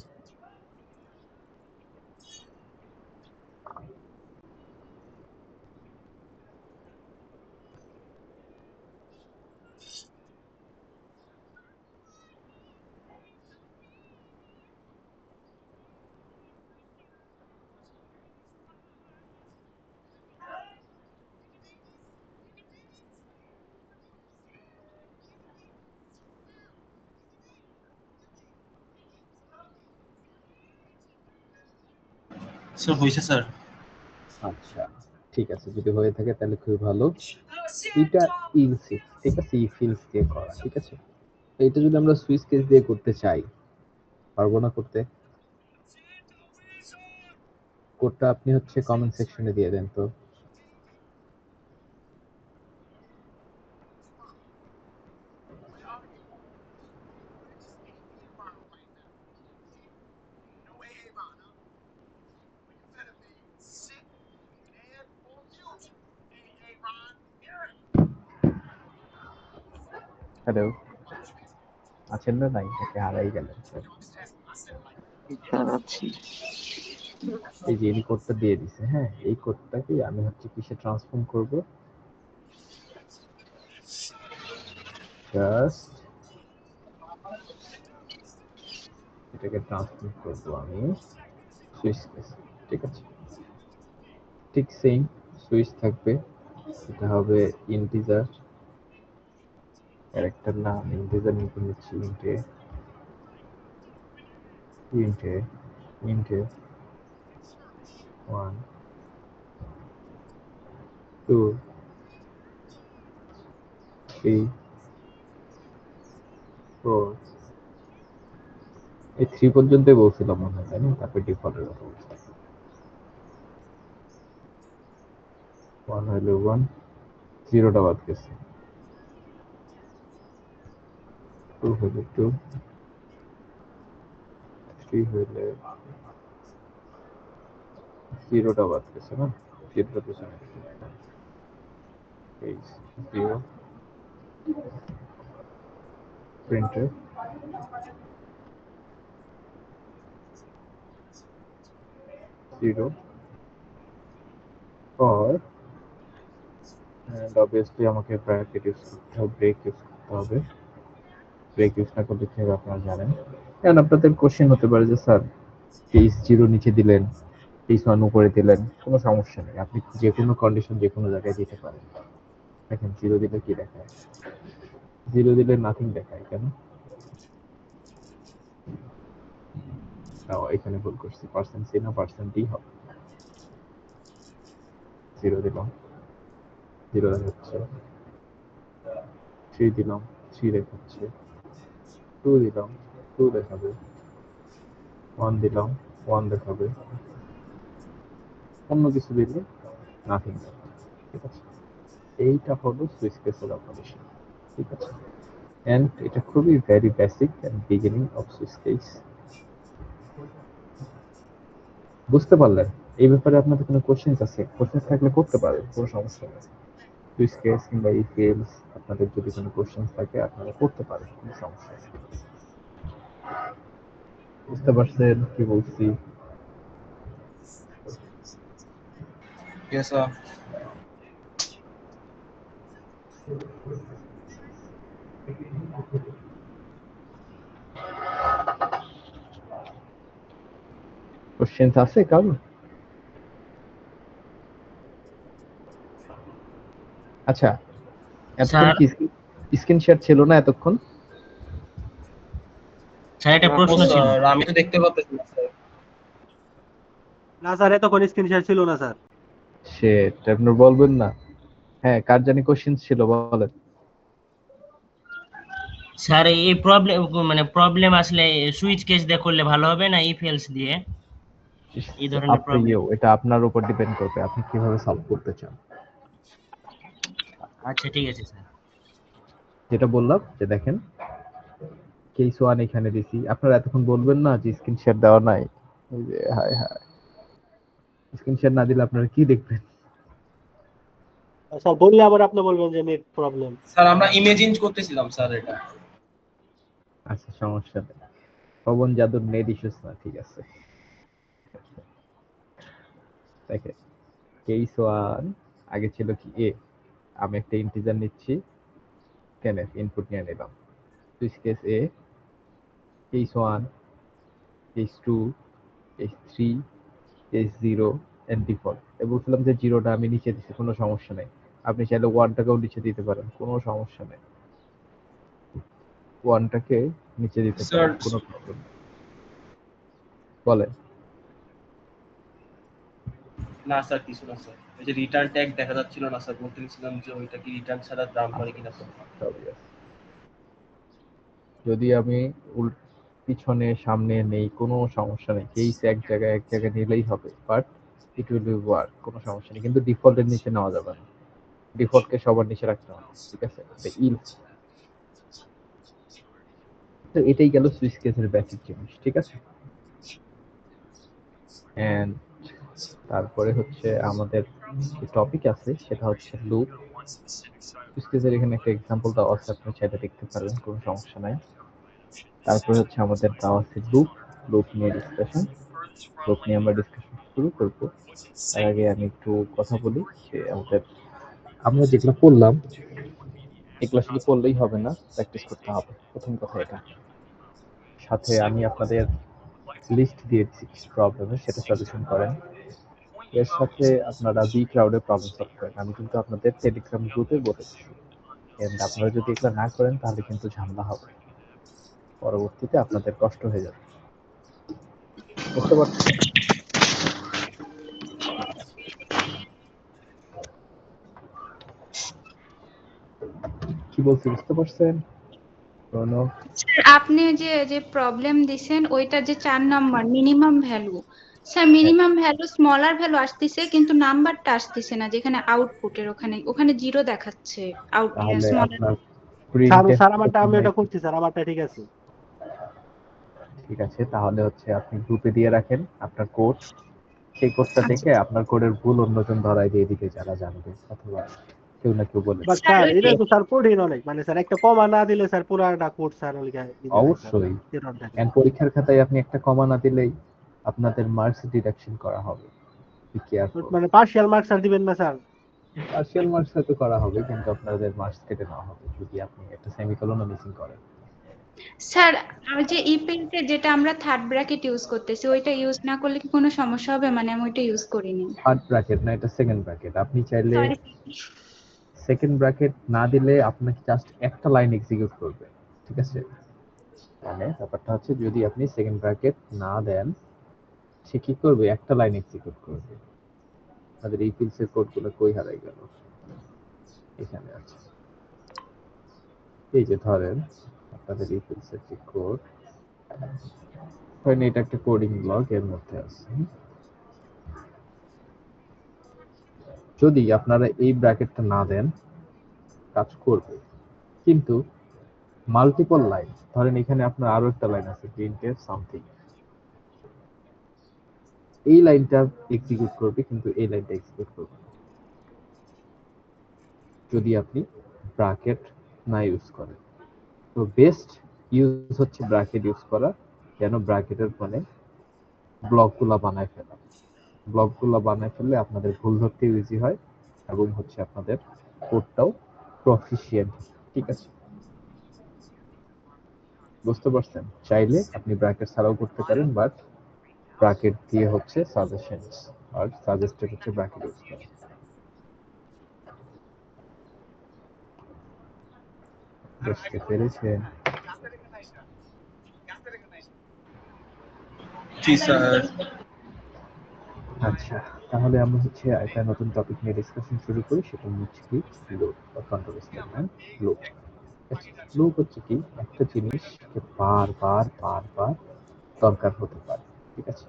Speaker 3: স্যার হয়েছে স্যার।
Speaker 1: আচ্ছা ঠিক আছে, যদি হয়ে থাকে তাহলে খুবই ভালো। এটা ইল6, ঠিক আছে, ই ফিল্স দিয়ে করা, ঠিক আছে। এটা যদি আমরা সুইচ কেস দিয়ে করতে চাই, পারবো না করতে? কোডটা আপনি হচ্ছে কমেন্ট সেকশনে দিয়ে দেন তো। হ্যালো, আছেন না? নাই, ওকে হারাই গেলেন স্যার।
Speaker 5: স্যার আছি।
Speaker 1: এই যে এই কোডটা দিয়ে দিছে, হ্যাঁ, এই কোডটাকে আমি হচ্ছে কিসে ট্রান্সফর্ম করব, জাস্ট এটাকে ট্রান্সফর্ম করব আমি সুইচ কেস, ঠিক আছে। ঠিক সেম সুইচ থাকবে, এটা হবে ইন্টিজার ক্যারেক্টার, না ইন্টিজার নিতে নিচ্ছি, ইন্টে ইন্টে ইন্টে 1 2 3 4, এই 3 পর্যন্তই বলছিলাম মনে হয়, তাই না? তারপর ডিফল্টের কথা বলছি। 1 হইলো 1, 0টা বাদ গেছে, 2 হইলো 2, 3 হইলে 0টা বাদ গেছে না, 0টা পিছনে এই 0 প্রিন্টার 0 or and obviously আমাকে ব্র্যাকেট ইউজ করতে হবে, ব্রেক ইউজ করতে হবে। ব্রেক ইউজ না করলে কি হবে আপনারা জানেন। এখন আপনাদের কোশ্চেন হতে পারে যে স্যার কেস 0 নিচে দিলেন, কেস 1 উপরে দিলেন, কোনো সমস্যা নেই, আপনি যে কোনো কন্ডিশন যে কোনো জায়গায় দিতে পারেন। দেখেন 0 দিলে কি দেখায়, 0 দিলে নাথিং দেখায়, কেন? এখানে ভুল করছি, পার্সেন্ট সি না পার্সেন্ট ডি হবে। 0 দিলাম, 0 দেখাচ্ছে, 3 দিলাম, 3 দেখাচ্ছে, 2 দিলাম, 2 দেখাবে, 1 দিলাম, 1 দেখাবে, অন্য কিছু দিলে নাথিং দেখাবে, ঠিক আছে। এইটা হলো সুইচ কেসের অপারেশন, ঠিক আছে। এন্ড এটা খুবই very basic and beginning of switch case. বুঝতে পারলেন? এই ব্যাপারে আপনাদের কোনো কোশ্চেন আছে? কোশ্চেন থাকলে করতে পারেন, কোনো সমস্যা নেই। সুইচ কেস কিংবা ইফেলস আপনাদের যদি কোনো কোশ্চেন থাকে আপনারা করতে পারেন, কোনো সমস্যা নেই। বুঝতে পারছেন কি বলছি?
Speaker 3: Yes sir.
Speaker 1: কোশ্চেন আছে কারণ? আচ্ছা, এতক্ষণ
Speaker 7: স্যার
Speaker 1: কি স্ক্রিন শেয়ার ছিল না এতক্ষণ?
Speaker 7: স্যার একটা
Speaker 5: না,
Speaker 7: প্রশ্ন ছিল।
Speaker 3: স্যার আমি তো দেখতে পাচ্ছি না স্যার।
Speaker 4: না স্যার, এতক্ষণ স্ক্রিন শেয়ার ছিল না স্যার।
Speaker 1: সেটা আপনি বলবেন না? হ্যাঁ, কার জানি কোশ্চেন ছিল, বলেন।
Speaker 7: স্যার এই প্রবলেম আসলে সুইচ কেস দিয়ে করলে ভালো হবে না ইফ এলস দিয়ে? এই ধরনের
Speaker 1: আপনি
Speaker 7: প্রবলেম।
Speaker 1: এটা আপনার উপর ডিপেন্ড করবে, আপনি কিভাবে সলভ করতে চান।
Speaker 7: আচ্ছা ঠিক আছে স্যার।
Speaker 1: যেটা বললাম যে দেখেন কেস 1 এখানে দিছি, আপনারা এতক্ষণ বলবেন না যে স্ক্রিন শেয়ার দেওয়া নাই। এই যে হায় হায়, স্ক্রিন শেয়ার না দিলে আপনারা কি দেখবেন?
Speaker 4: স্যার বললে আবার আপনি বলবেন যে নেট প্রবলেম।
Speaker 3: স্যার আমরা ইমেজিন করতেছিলাম স্যার এটা।
Speaker 1: আচ্ছা, সমস্যা নেই। পবন জাদুর নেট ইস্যুস না, ঠিক আছে। দেখে কেস ওয়ান আগে ছিল কি এ, আমি একটা ইন্টিজার নিচ্ছি, কেন ইনপুট নিয়ে নিলাম, সুইচ কেস এ, case one, case two, case three, case zero and default. বলছিলাম যে জিরোটা আমি নিচে দিচ্ছি, কোনো সমস্যা নেই। আপনি চাইলে ওয়ানটাকেও নিচে দিতে পারেন, কোনো সমস্যা নেই। ওয়ানটাকে নিচে দিতে
Speaker 3: স্যার
Speaker 1: পারেন, কোনো প্রবলেম নেই। বলেন।
Speaker 3: না স্যার, কিছু না স্যার, ওই যে রিটার্ন ট্যাগ দেখা যাচ্ছিল না স্যার, বলতে গেছিলাম যে ওইটা কি রিটার্ন ছাড়া রান করে কিনা স্যার।
Speaker 1: সবই আছে। যদি আমি পিছনে সামনে নেই, কোনো সমস্যা নেই, কেস এক জায়গায় নিলেই হবে, but it will be work, কোনো সমস্যা নেই। কিন্তু ডিফল্টের নিচে নেওয়া যাবে না, ডিফল্টকে সবার নিচে রাখতে হবে, ঠিক আছে। ইলস, তো এটাই গেল সুইচ কেসের বেসিক জিনিস, ঠিক আছে। এন্ড তারপরে হচ্ছে আমাদের যে টপিক আছে সেটা হচ্ছে লুপ। সুইচ কেসের এখানে একটা এক্সাম্পল দেওয়া আছে, আপনি চাইলে দেখতে পারেন, কোনো সমস্যা নাই। তারপরে হচ্ছে আমাদের দেওয়া আছে লুপ, লুপ নিয়ে ডিসকাশন, লুপ নিয়ে আমরা ডিসকাশন শুরু করব। তার আগে আমি একটু কথা বলি যে আমরা যেগুলো পড়লাম এগুলো শুধু পড়লেই হবে না, প্র্যাকটিস করতে হবে, প্রথম কথা এটা। সাথে আমি আপনাদের লিস্ট দিয়ে দিচ্ছি প্রবলেমের, সেটা সলিউশন করেন। এর সাথে আপনারা বি ক্লাউডে প্রবলেম সলভ করেন, আমি কিন্তু আপনাদের টেলিগ্রাম গ্রুপে বলে দিচ্ছি। এন্ড আপনারা যদি এগুলো না করেন তাহলে কিন্তু ঝামেলা হবে, পরবর্তীতে আপনাদের কষ্ট হয়ে যাবে, বুঝতে পারছেন? কি বলছি বুঝতে পারছেন? কোনো
Speaker 8: স্যার আপনি যে যে প্রবলেম দিছেন ওইটা যে 4 number minimum value, sir minimum value smaller value আসতেছে কিন্তু নাম্বারটা আসতেছে না, যেখানে আউটপুটের ওখানে ওখানে জিরো দেখাচ্ছে আউট
Speaker 1: তাহলে
Speaker 8: স্মলার।
Speaker 1: আপনার
Speaker 4: স্যার
Speaker 1: প্রিন্ট
Speaker 4: স্যার আমারটা আমি ওটা করছি স্যার, আমারটা ঠিক আছে।
Speaker 1: ঠিক আছে, তাহলে হচ্ছে আপনি গ্রুপে দিয়ে রাখেন আপনার কোড, সেই কোডটা
Speaker 8: আচ্ছা
Speaker 1: থেকে আপনার কোডের ভুল অন্যজন ধরায় দিয়ে দিবে যারা জানবে, অথবা কেউ না কেউ বলে
Speaker 4: বাট
Speaker 1: দিবে।
Speaker 8: স্যার
Speaker 4: স্যার
Speaker 8: ওই
Speaker 4: এটা
Speaker 8: যে
Speaker 4: তো স্যার কঠিন অনেক, মানে স্যার একটা কমা না দিলে স্যার পুরাটা কোড স্যার ওই দিতে দেয় স্যার,
Speaker 1: অবশ্যই,
Speaker 4: এরর দেখে।
Speaker 1: এন্ড পরীক্ষার খাতায় আপনি একটা কমা না দিলেই আপনাদের মার্কস ডিডাকশন করা হবে, বি কেয়ারফুল।
Speaker 4: মানে পার্শিয়াল মার্কস আর দিবেন না স্যার?
Speaker 1: পার্শিয়াল মার্কস হয়তো করা হবে, কিন্তু আপনাদের মার্কস কেটে নেওয়া হবে যদি আপনি একটা সেমিকোলনও মিসিং করেন।
Speaker 8: স্যার আর যে ইপিএলতে যেটা আমরা থার্ড ব্র্যাকেট ইউজ করতেছি ওইটা ইউজ না করলে কি কোনো সমস্যা হবে? মানে আমি ওইটা ইউজ করিনি।
Speaker 1: থার্ড ব্র্যাকেট না, এটা সেকেন্ড ব্র্যাকেট। আপনি চাইলে
Speaker 8: সরি।
Speaker 1: সেকেন্ড ব্র্যাকেট না দিলে আপনাকে জাস্ট একটা লাইন এক্সিকিউট করবে, ঠিক আছে। মানে ব্যাপারটা হচ্ছে যদি আপনি সেকেন্ড ব্র্যাকেট না দেন, সে কি করবে, একটা লাইন এক্সিকিউট করবে। তাদের এই ফিল্ডসের কোডগুলো কই হারাই গেল, এখানে আছে। এই যে ধরেন আপনাদের এই ফিল্ডসের যে কোড, ধরেন এটা একটা কোডিং ব্লক, এর মধ্যে আছে। যদি আপনারা এই ব্র্যাকেটটা না দেন কাজ করবে, কিন্তু মাল্টিপল লাইন, ধরেন এখানে আপনার আরো একটা লাইন আছে প্রিন্টএফ সামথিং, এই লাইনটা এক্সিকিউট করবে কিন্তু এই লাইনটা এক্সিকিউট করবে না যদি আপনি ব্র্যাকেট না ইউজ করেন। তো বেস্ট ইউজ হচ্ছে ব্র্যাকেট ইউজ করা, যেন ব্র্যাকেটের মানে ব্লকগুলা বানায় ফেলা, ব্লকগুলা বানায় ফেললে আপনাদের ভুল ধরতে ইজি হয়, এবং হচ্ছে আপনাদের কোডটাও প্রফিশিয়েন্ট, ঠিক আছে। বুঝতে পারছেন? চাইলে আপনি ব্র্যাকেট ছাড়াও করতে পারেন, বাট ব্র্যাকেট দিয়ে হচ্ছে সাজেশনস আর সাজেস্টেড হচ্ছে ব্র্যাকেট ইউজ করা। বুঝতে পেরেছেন?
Speaker 3: জি স্যার।
Speaker 1: আচ্ছা, তাহলে আমরা হচ্ছে একটা নতুন টপিক নিয়ে ডিসকাশন শুরু করি, সেটা হচ্ছে কি লুপ বা কন্ট্রোল স্টেটমেন্ট। লুপ, লুপ হচ্ছে কি একটা জিনিসকে বারবার বারবার দরকার হতে পারে, ঠিক আছে।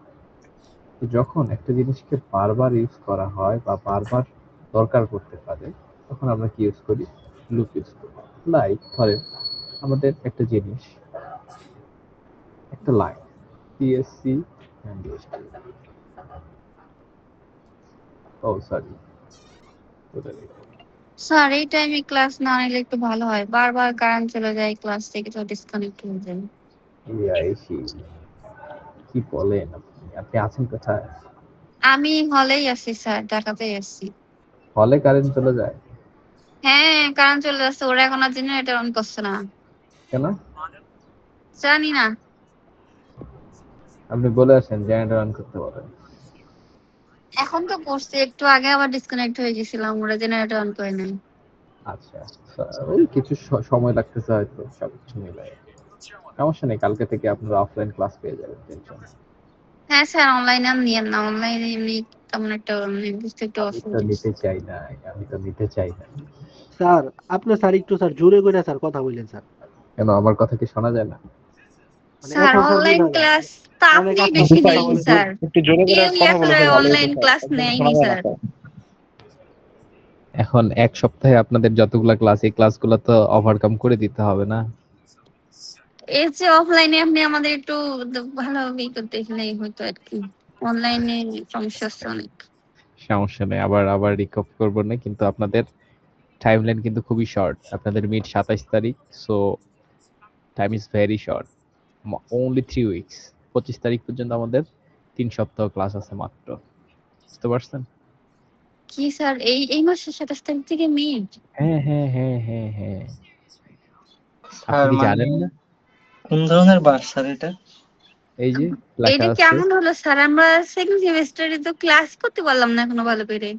Speaker 1: তো যখন একটা জিনিসকে বারবার ইউজ করা হয় বা বারবার দরকার করতে পারে, তখন আমরা কি ইউজ করি, লুপ ইউজ করি। লাইক ধরেন আমাদের একটা জিনিস, একটা লাইন পিএসসি ও সরি,
Speaker 9: স্যার এই টাইমে ক্লাস না নিলে একটু ভালো হয়, বারবার কারেন্ট চলে যায়, ক্লাস থেকে তো ডিসকানেক্ট হয়ে যায়।
Speaker 1: কি বলেন আপনি? আপনি আছেন কোথায়?
Speaker 9: আমি হলেই আছি স্যার, ঢাকাতেই আছি।
Speaker 1: হলে কারেন্ট চলে যায়
Speaker 9: হ্যাঁ কারেন্ট চলে যাচ্ছে, ওরা এখন আর জেনারেটর অন করছে না,
Speaker 1: কেন?
Speaker 9: জানি না।
Speaker 1: আপনি বলে আসেন জেনারেটর অন করতে বলেন।
Speaker 9: এখন তো করছে, একটু আগে আবার ডিসকানেক্ট হয়ে গেছিলাম, ওরা জেনারেটর অন করে নাই।
Speaker 1: আচ্ছা, ওই কিছু সময় লাগতেছে হয়তো সবকিছু মিলাই। সমস্যা নেই, কালকে থেকে আপনারা অফলাইন ক্লাস পেয়ে যাবেন, টেনশন নেই।
Speaker 9: হ্যাঁ স্যার অনলাইনে আর নিয়েন না, অনলাইনে এমনি তেমন একটা বুঝতে একটু
Speaker 1: আমি তো
Speaker 9: অসুবিধা।
Speaker 1: নিতে চাই না, আমি তো নিতে চাই না।
Speaker 4: স্যার আপনি স্যার একটু স্যার জোরে করে স্যার কথা বললেন স্যার।
Speaker 1: কেন, আমার কথা কি শোনা যায় না?
Speaker 4: মানে
Speaker 9: স্যার
Speaker 4: এখন স্যার
Speaker 9: অনলাইন
Speaker 4: বোঝা যায়
Speaker 9: ক্লাস তো
Speaker 4: অনেক
Speaker 9: আপনি
Speaker 4: আস্তে
Speaker 9: বেশি
Speaker 4: আস্তে কথা
Speaker 9: নেন
Speaker 4: বলেন।
Speaker 9: স্যার,
Speaker 6: একটু জোরে করে
Speaker 9: কেউই
Speaker 6: কথা বলে
Speaker 9: আসলে
Speaker 6: তো ভালো হতো
Speaker 9: অনলাইন
Speaker 6: স্যার,
Speaker 9: ক্লাস
Speaker 6: একদম
Speaker 9: নেয়নি
Speaker 6: শোনা যায় না
Speaker 9: স্যার।
Speaker 6: স্যার।
Speaker 1: এখন এক সপ্তাহে আপনাদের যতগুলা ক্লাস, এই ক্লাসগুলো তো ওভারকাম করে দিতে হবে না?
Speaker 9: এর যে অফলাইনে আপনি আমাদের একটু ভালোভাবে করতে গেলেই হয়তো আর কি, অনলাইনে সমস্যা আছে অনেক।
Speaker 1: সমস্যা নেই, আবার আবার রিকপ করবো না, কিন্তু আপনাদের টাইমলাইন কিন্তু খুবই শর্ট। আপনাদের মিড 27 তারিখ, so time is very short, only 3 weeks. 25 তারিখ পর্যন্ত আমাদের 3 সপ্তাহ ক্লাস আছে মাত্র, বুঝতে পারছেন?
Speaker 9: কি স্যার এই এই মাসের 27 তারিখ থেকে মিড?
Speaker 1: হ্যাঁ হ্যাঁ হ্যাঁ হ্যাঁ হ্যাঁ, আপনি
Speaker 10: স্যার
Speaker 1: কি
Speaker 10: মানে
Speaker 1: জানেন না?
Speaker 10: কোন ধরনের বাস স্যার এটা?
Speaker 1: এই যে লেখা
Speaker 9: এটা
Speaker 1: আছে
Speaker 9: কেমন হলো স্যার, আমরা সেকেন্ড সেমিস্টারে তো ক্লাস করতে পারলাম না এখনো ভালো করে।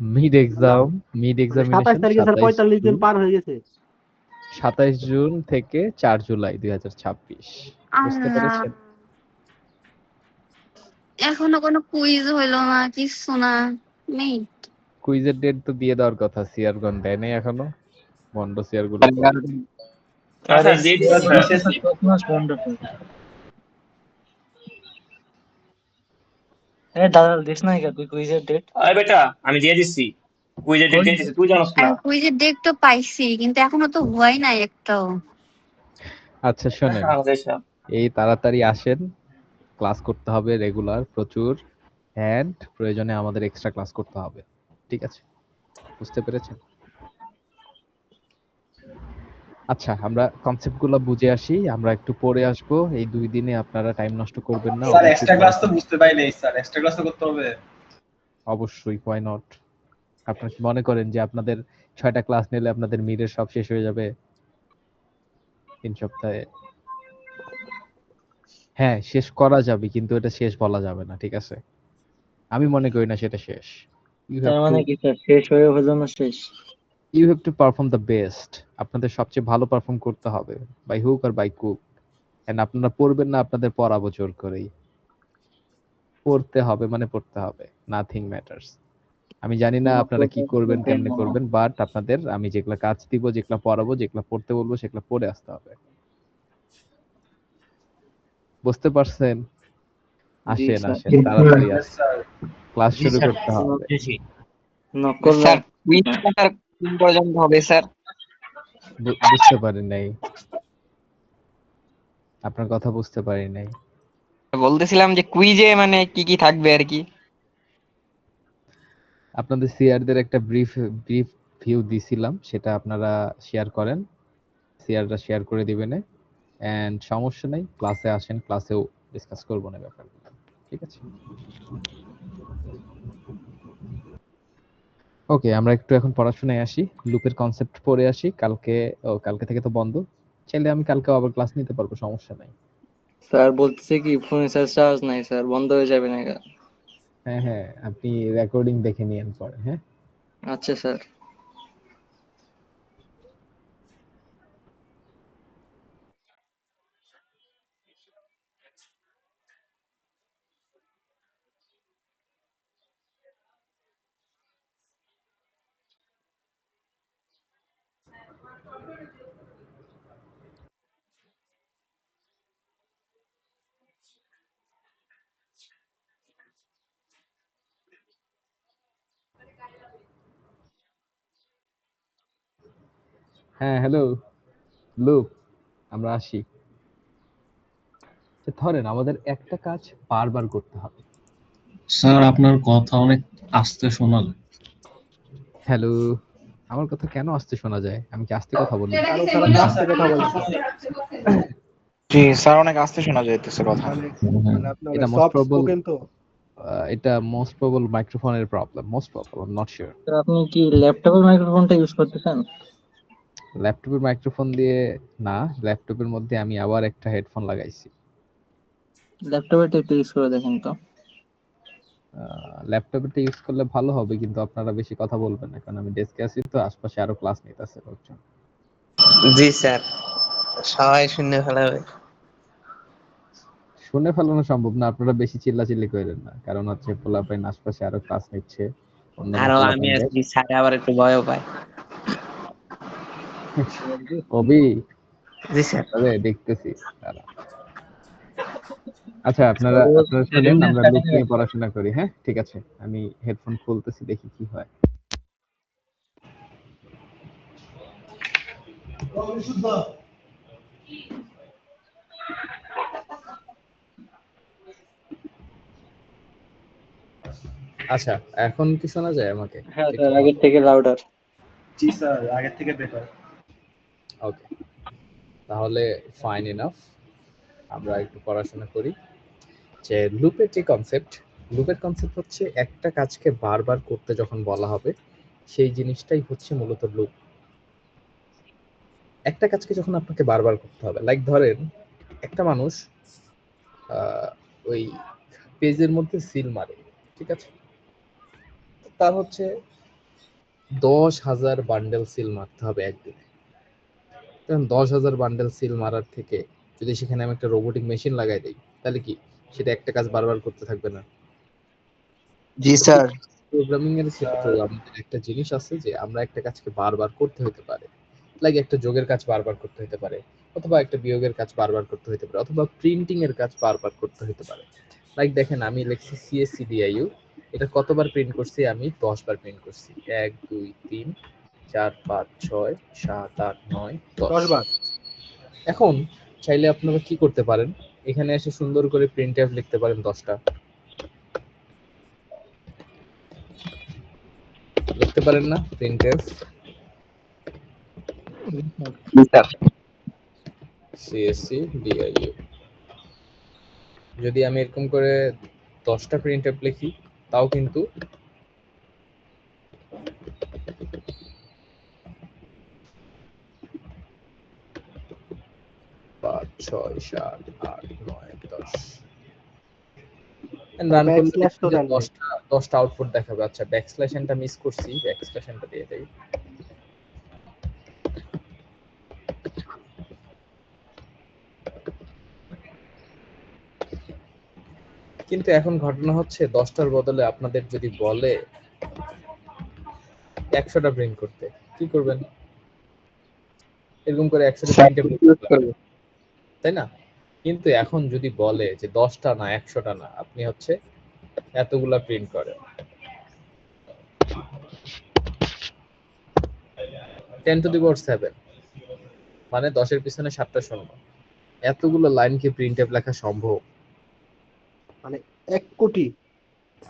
Speaker 1: মিড এক্সাম, মিড
Speaker 4: মানে 27
Speaker 1: এক্সামিনেশন
Speaker 4: তারিখে স্যার
Speaker 1: 27
Speaker 4: 45 দিন
Speaker 1: জুন,
Speaker 4: পার হয়ে গেছে।
Speaker 1: 27 জুন থেকে 4 জুলাই 2026, বুঝতে
Speaker 9: আল্লাহ,
Speaker 1: পেরেছেন?
Speaker 9: এখনো কোনো কুইজ হইলো না, কিছু না। মিড
Speaker 1: কুইজের ডেট তো দিয়ে দেওয়ার কথা, সিআরগন দেয় নাই এখনো, বন্ড সিআর গুলো তো।
Speaker 2: আচ্ছা
Speaker 10: আরে
Speaker 2: ডেট
Speaker 10: সিআর
Speaker 2: দিছে।
Speaker 10: দিছে স্যার 6 মাস বন্ধ থাকে। এ দাদা দিস নাই কা তুই কুইজের ডেট?
Speaker 2: আরে বেটা আমি দিয়ে দিছি, কুইজের ডেট
Speaker 10: কই?
Speaker 2: দিয়ে দিছি, তুই জানোস
Speaker 9: আর
Speaker 2: না?
Speaker 9: কুইজের ডেট তো পাইছি কিন্তু এখনো তো হয় নাই একটাও।
Speaker 1: আচ্ছা শোনেন,
Speaker 2: আমাদের সব
Speaker 1: এই তাড়াতাড়ি আসেন, ক্লাস করতে হবে রেগুলার প্রচুর, এন্ড প্রয়োজনে আমাদের এক্সট্রা ক্লাস করতে হবে, ঠিক আছে? বুঝতে পেরেছেন? আচ্ছা, আমরা কনসেপ্ট গুলো বুঝে আসি, আমরা একটু পড়ে আসবো। এই 2 দিনে আপনারা টাইম নষ্ট করবেন না,
Speaker 3: স্যার
Speaker 1: অবশ্যই
Speaker 3: এক্সট্রা ক্লাস তো
Speaker 1: পড়াশোনা।
Speaker 3: বুঝতে পাই নাই স্যার, এক্সট্রা ক্লাস তো করতে হবে।
Speaker 1: অবশ্যই, why not? আপনারা কি মনে করেন যে আপনাদের 6টা ক্লাস নিলে আপনাদের মিডের সব শেষ হয়ে যাবে 3 সপ্তাহে? হ্যাঁ, শেষ করা যাবে, কিন্তু এটা শেষ বলা যাবে না, ঠিক আছে? আমি মনে করি না সেটা শেষ। ইউ হ্যাভ
Speaker 10: তার
Speaker 1: টু
Speaker 10: মানে কি স্যার শেষ হয়ে হলো না শেষ?
Speaker 1: You have to perform the best. আপনাদের সবচেয়ে ভালো পারফর্ম করতে হবে, বাই হুক আর বাই কুক। এন্ড আপনারা পড়বেন না, আপনাদের পড়াবো জোর করেই। পড়তে হবে মানে পড়তে হবে, নাথিং ম্যাটার্স। আমি জানি না আপনারা কি করবেন, কেমনে করবেন, বাট আপনাদের আমি যেগুলা কাজ দিব, যেগুলা পড়াবো, যেগুলা পড়তে বলবো, সেগুলা পড়ে আসতে হবে, বুঝতে পারছেন?
Speaker 10: জি
Speaker 1: আসেন
Speaker 10: স্যার।
Speaker 1: আসেন, তাড়াতাড়ি আসেন,
Speaker 3: স্যার
Speaker 1: ক্লাস
Speaker 7: জি
Speaker 1: শুরু
Speaker 7: স্যার,
Speaker 1: করতে হবে।
Speaker 7: বুঝেছি।
Speaker 10: নকল
Speaker 5: স্যার কুইজটা কোন পর্যন্ত হবে স্যার?
Speaker 1: বুঝতে পারি নাই, আপনার কথা বুঝতে পারি নাই।
Speaker 5: বলতেছিলাম যে কুইজে মানে কি কি থাকবে আর কি।
Speaker 1: আপনাদের সিআরদের একটা ব্রিফ ব্রিফ ভিউ দিছিলাম, সেটা আপনারা শেয়ার করেন, সিআররা শেয়ার করে দিবেন। এন্ড সমস্যা নাই, ক্লাসে আসেন, ক্লাসেও ডিসকাস করবো না ব্যাপারগুলো, ঠিক আছে? ওকে, আমরা একটু এখন পড়াশোনায় আসি, লুপের কনসেপ্ট পড়ে আসি। কালকে থেকে তো বন্ধ, চাইলে আমি কালকেও আবার ক্লাস নিতে পারবো, সমস্যা নাই।
Speaker 10: স্যার বলতেছে কি ফোনে স্যার চার্জ নাই স্যার, বন্ধ হয়ে যাবে না।
Speaker 1: হ্যাঁ হ্যাঁ, আপনি রেকর্ডিং দেখে নিয়েন পরে, হ্যাঁ?
Speaker 10: আচ্ছা স্যার।
Speaker 1: হ্যাঁ হ্যালো লুপ, আমরা আসি। ধরেন আমাদের একটা কাজ বারবার করতে হবে।
Speaker 11: স্যার আপনার কথা অনেক আস্তে শোনা যায়।
Speaker 1: হ্যালো আমার কথা কেন আস্তে শোনা যায়? আমি কি আস্তে কথা বলি?
Speaker 4: কারণ স্যার আপনি আস্তে কথা বলেন স্যার।
Speaker 11: জি স্যার, অনেক আস্তে শোনা যাইতেছে কথা।
Speaker 4: মানে আপনি
Speaker 1: এটা
Speaker 4: অনেক
Speaker 1: মোস্ট
Speaker 4: সফট
Speaker 1: প্রবাবল
Speaker 4: স্পোকেন তো।
Speaker 1: এটা মোস্ট প্রবাবল মাইক্রোফোনের problem, most probable, I am not sure.
Speaker 10: Sir আপনি কি ল্যাপটপের মাইক্রোফোনটা ইউজ করতেছেন?
Speaker 1: ল্যাপটপের মাইক্রোফোন দিয়ে না, ল্যাপটপের মধ্যে আমি আবার একটা হেডফোন লাগাইছি।
Speaker 10: ল্যাপটপেরটা একটু ইউজ করে দেখেন তো।
Speaker 1: ল্যাপটপেরটা ইউজ করলে ভালো হবে, কিন্তু আপনারা বেশি কথা বলবেন না, কারণ আমি ডেস্কে আছি তো, আশপাশে আরো ক্লাস নিতেছে লোকজন।
Speaker 12: জি স্যার, সবাই শুনে ফেলাবে।
Speaker 1: শুনে ফেলানো সম্ভব না, আপনারা বেশি চিল্লাচিল্লি করেন না, কারণ হচ্ছে পোলাপাইন আশপাশে আরো ক্লাস নিচ্ছে, অন্যান্য
Speaker 12: আরো আমি
Speaker 1: পোলাপাইনদের।
Speaker 12: আছি, স্যার আবার একটু ভয়ও পায়।
Speaker 1: কবি
Speaker 12: জি স্যার।
Speaker 1: তবে দেখতেছি তারা। আচ্ছা, আপনারা শুনেন, আমরা লুপ নিয়ে পড়াশোনা করি। হ্যাঁ, ঠিক আছে, আমি হেডফোন খুলতেছি, দেখি কি হয়। আচ্ছা, এখন কি শোনা যায় আমাকে?
Speaker 10: হ্যাঁ স্যার, আগের থেকে লাউডার।
Speaker 3: জি স্যার, আগের থেকে বেটার।
Speaker 1: ওকে, তাহলে ফাইন এনাফ। আমরা একটু পড়াশোনা করি যে লুপের যে কনসেপ্ট। লুপের কনসেপ্ট হচ্ছে একটা কাজকে বারবার করতে যখন বলা হবে, সেই জিনিসটাই হচ্ছে মূলত লুপ। একটা কাজকে যখন আপনাকে বারবার করতে হবে, লাইক ধরেন একটা মানুষ ওই পেজের মধ্যে সিল মারে, ঠিক আছে, তার হচ্ছে 10,000 বান্ডেল সিল মারতে হবে একদিনে। কারণ 10,000 বান্ডেল সিল মারার থেকে যদি সেখানে আমি একটা রোবোটিক মেশিন লাগাই দিই, তাহলে কি সেটা একটা কাজ বারবার করতে থাকবে না?
Speaker 12: জি স্যার।
Speaker 1: প্রোগ্রামিং এর ক্ষেত্রে আমাদের একটা জিনিস আছে যে আমরা একটা কাজকে বারবার করতে হতে পারে, লাইক একটা যোগের কাজ বারবার করতে হতে পারে, অথবা একটা বিয়োগের কাজ বারবার করতে হতে পারে, অথবা প্রিন্টিং এর কাজ বারবার করতে হতে পারে। লাইক দেখেন, আমি লিখছি CSCDIU, এটা কতবার প্রিন্ট করছি? আমি 10 বার প্রিন্ট করছি। 1 2 3 4 5 6 7 8 9 10
Speaker 4: 10 বার।
Speaker 1: এখন চাইলে আপনারা কি করতে পারেন, এখানে এসে সুন্দর করে প্রিন্টএফ লিখতে পারেন 10টা, লিখতে পারেন না? Printf CSCDIU। যদি আমি এরকম করে 10টা প্রিন্টএফ লিখি, তাও কিন্তু পাঁচ ছয় সাত আট নয় 10 রান করলে 10টা আউটপুট দেখাবে। আচ্ছা, ব্যাকস্ল্যাশ এনটা মিস করছি, ব্যাকস্ল্যাশ এনটা দিয়ে দেই। কিন্তু এখন ঘটনা হচ্ছে 10টার বদলে আপনাদের যদি বলে 100টা প্রিন্ট করতে, কি করবেন? এরকম করে 100টা প্রিন্ট করবে, তাই না? কিন্তু এখন যদি বলে যে 10টা না 100টা না, আপনি হচ্ছে এতগুলা প্রিন্ট করেন, 10 টু দি পাওয়ার 7, মানে 10-এর পিছনে 7টা শূন্য। এতগুলো লাইন কি প্রিন্টএফ লেখা সম্ভব?
Speaker 4: মানে 1 কোটি?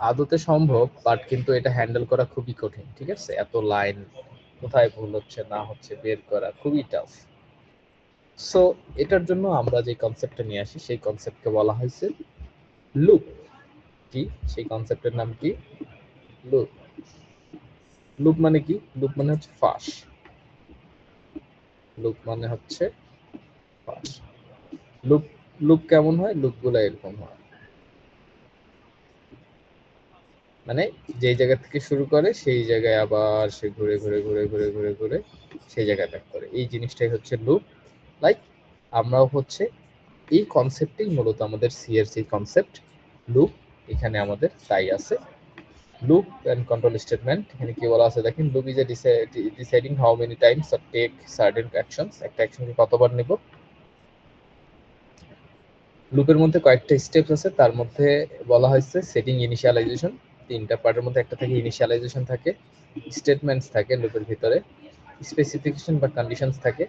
Speaker 1: আদতে সম্ভব, বাট কিন্তু এটা হ্যান্ডেল করা খুবই কঠিন, ঠিক আছে? এত লাইন কোথায় ভুল হচ্ছে না হচ্ছে বের করা খুবই টাফ। সো এটার জন্য আমরা যে কনসেপ্টটা নিয়ে আসি, সেই কনসেপ্টকে বলা হয়েছে লুপ। কি সেই কনসেপ্টের নাম কি? লুপ। লুপ মানে কি? লুপ মানে হচ্ছে ফাঁস। লুপ মানে হচ্ছে ফাঁস। লুপ লুপ কেমন হয়? লুপগুলো এরকম হয়, মানে যেই জায়গা থেকে শুরু করে সেই জায়গায় আবার সে ঘুরে ঘুরে ঘুরে ঘুরে ঘুরে ঘুরে সেই জায়গায় ব্যাক করে। এই জিনিসটাই হচ্ছে লুপ। লাইক আমরাও হচ্ছে এই কনসেপ্টেই মূলত আমাদের সিএসসি কনসেপ্ট লুপ, এখানে আমাদের তাই আছে। লুপ এন্ড কন্ট্রোল স্টেটমেন্ট, এখানে কি বলা আছে দেখেন, loop is a deciding how many times or take certain actions, একটা অ্যাকশনকে কতবার নেব। লুপের মধ্যে কয়েকটা স্টেপস আছে, তার মধ্যে বলা হয়েছে সেটিং ইনিশিয়ালাইজেশন। 3টা পার্টের মধ্যে একটা থাকে ইনিশিয়ালাইজেশন, থাকে স্টেটমেন্টস থাকে লুপের ভিতরে, স্পেসিফিকেশন বা কন্ডিশনস থাকে,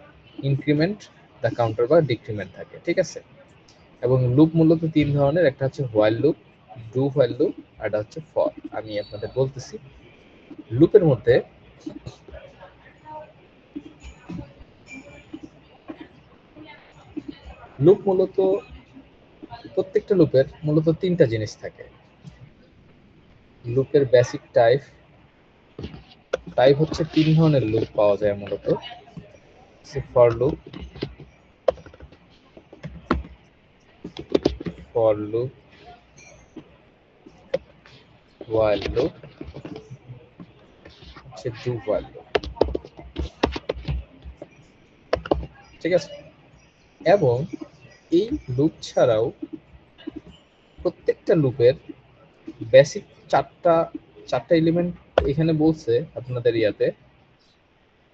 Speaker 1: ইনক্রিমেন্ট দা কাউন্টার বা ডিক্রিমেন্ট থাকে, ঠিক আছে? এবং লুপ মূলত 3 ধরনের, একটা হচ্ছে while loop, do while loop, আর একটা হচ্ছে ফর। আমি আপনাদের বলতেছি, লুপের মধ্যে লুপ মূলত প্রত্যেকটা লুপের মূলত তিনটা জিনিস থাকে। লুপের বেসিক টাইপ হচ্ছে তিন ধরনের লুপ পাওয়া যায় মূলত। ফর লুপ, while loop, হচ্ছে do while loop। ঠিক আছে, এবং এই লুপ ছাড়াও প্রত্যেকটা লুপের বেসিক চারটা এলিমেন্ট এখানে বলছে আপনাদের ইয়াতে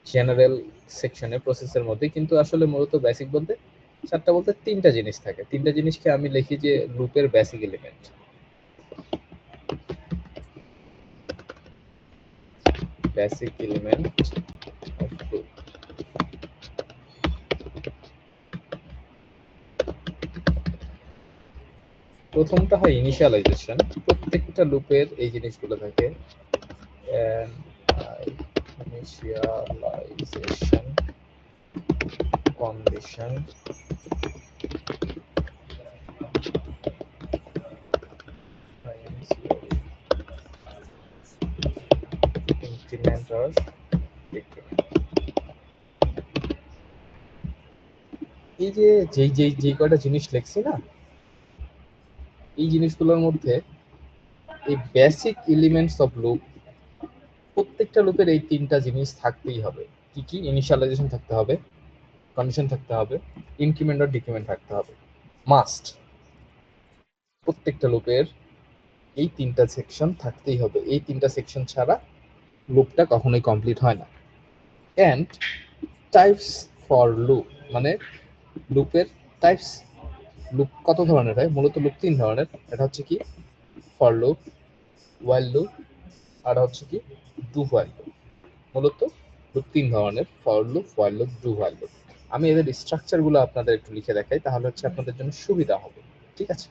Speaker 1: জেনারেল সেকশনে প্রসেসের মধ্যে, কিন্তু আসলে মূলত বেসিক বলতে চারটা বলতে তিনটা জিনিস থাকে। তিনটা জিনিসকে আমি লিখি যে লুপের basic element. Basic element of loop. প্রথমটা হয় ইনিশিয়ালাইজেশন। প্রত্যেকটা লুপের এই জিনিসগুলো থাকে। ইনিশিয়ালাইজেশন, কন্ডিশন, ইনক্রিমেন্ট আর ডিক্রিমেন্ট। এই যে যেই কয়টা জিনিস লিখছি না, এই জিনিসগুলোর মধ্যে এই বেসিক এলিমেন্টস অফ লুপ, প্রত্যেকটা লুপের এই তিনটা জিনিস থাকতেই হবে। কি কি? ইনিশিয়ালাইজেশন থাকতে হবে, কন্ডিশন থাকতে হবে, ইনক্রিমেন্ট আর ডিক্রিমেন্ট থাকতে হবে, মাস্ট। প্রত্যেকটা লুপের এই তিনটা সেকশন থাকতেই হবে। এই তিনটা সেকশন ছাড়া লুপটা কখনোই কমপ্লিট হয় না। এন্ড টাইপস ফর লুপ, মানে লুপের টাইপস। লুপ কত ধরনের হয়? মূলত লুপ তিন ধরনের। এটা হচ্ছে কি ফর লুপ, while লুপ, আর হচ্ছে কি ডু while লুপ। মূলত লুপ তিন ধরনের, for loop, while loop, do while loop. আমি এদের স্ট্রাকচারগুলো আপনাদের একটু লিখে দেখাই, তাহলে হচ্ছে আপনাদের জন্য সুবিধা হবে। ঠিক আছে,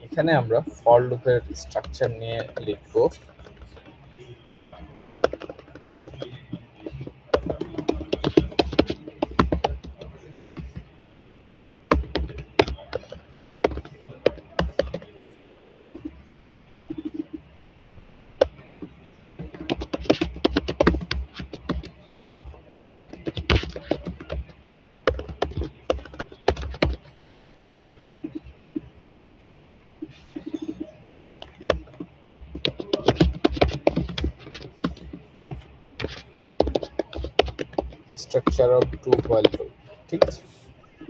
Speaker 1: এখানে আমরা ফর লুপের স্ট্রাকচার নিয়ে লিখব। Structure of do while loop. ঠিক আছে,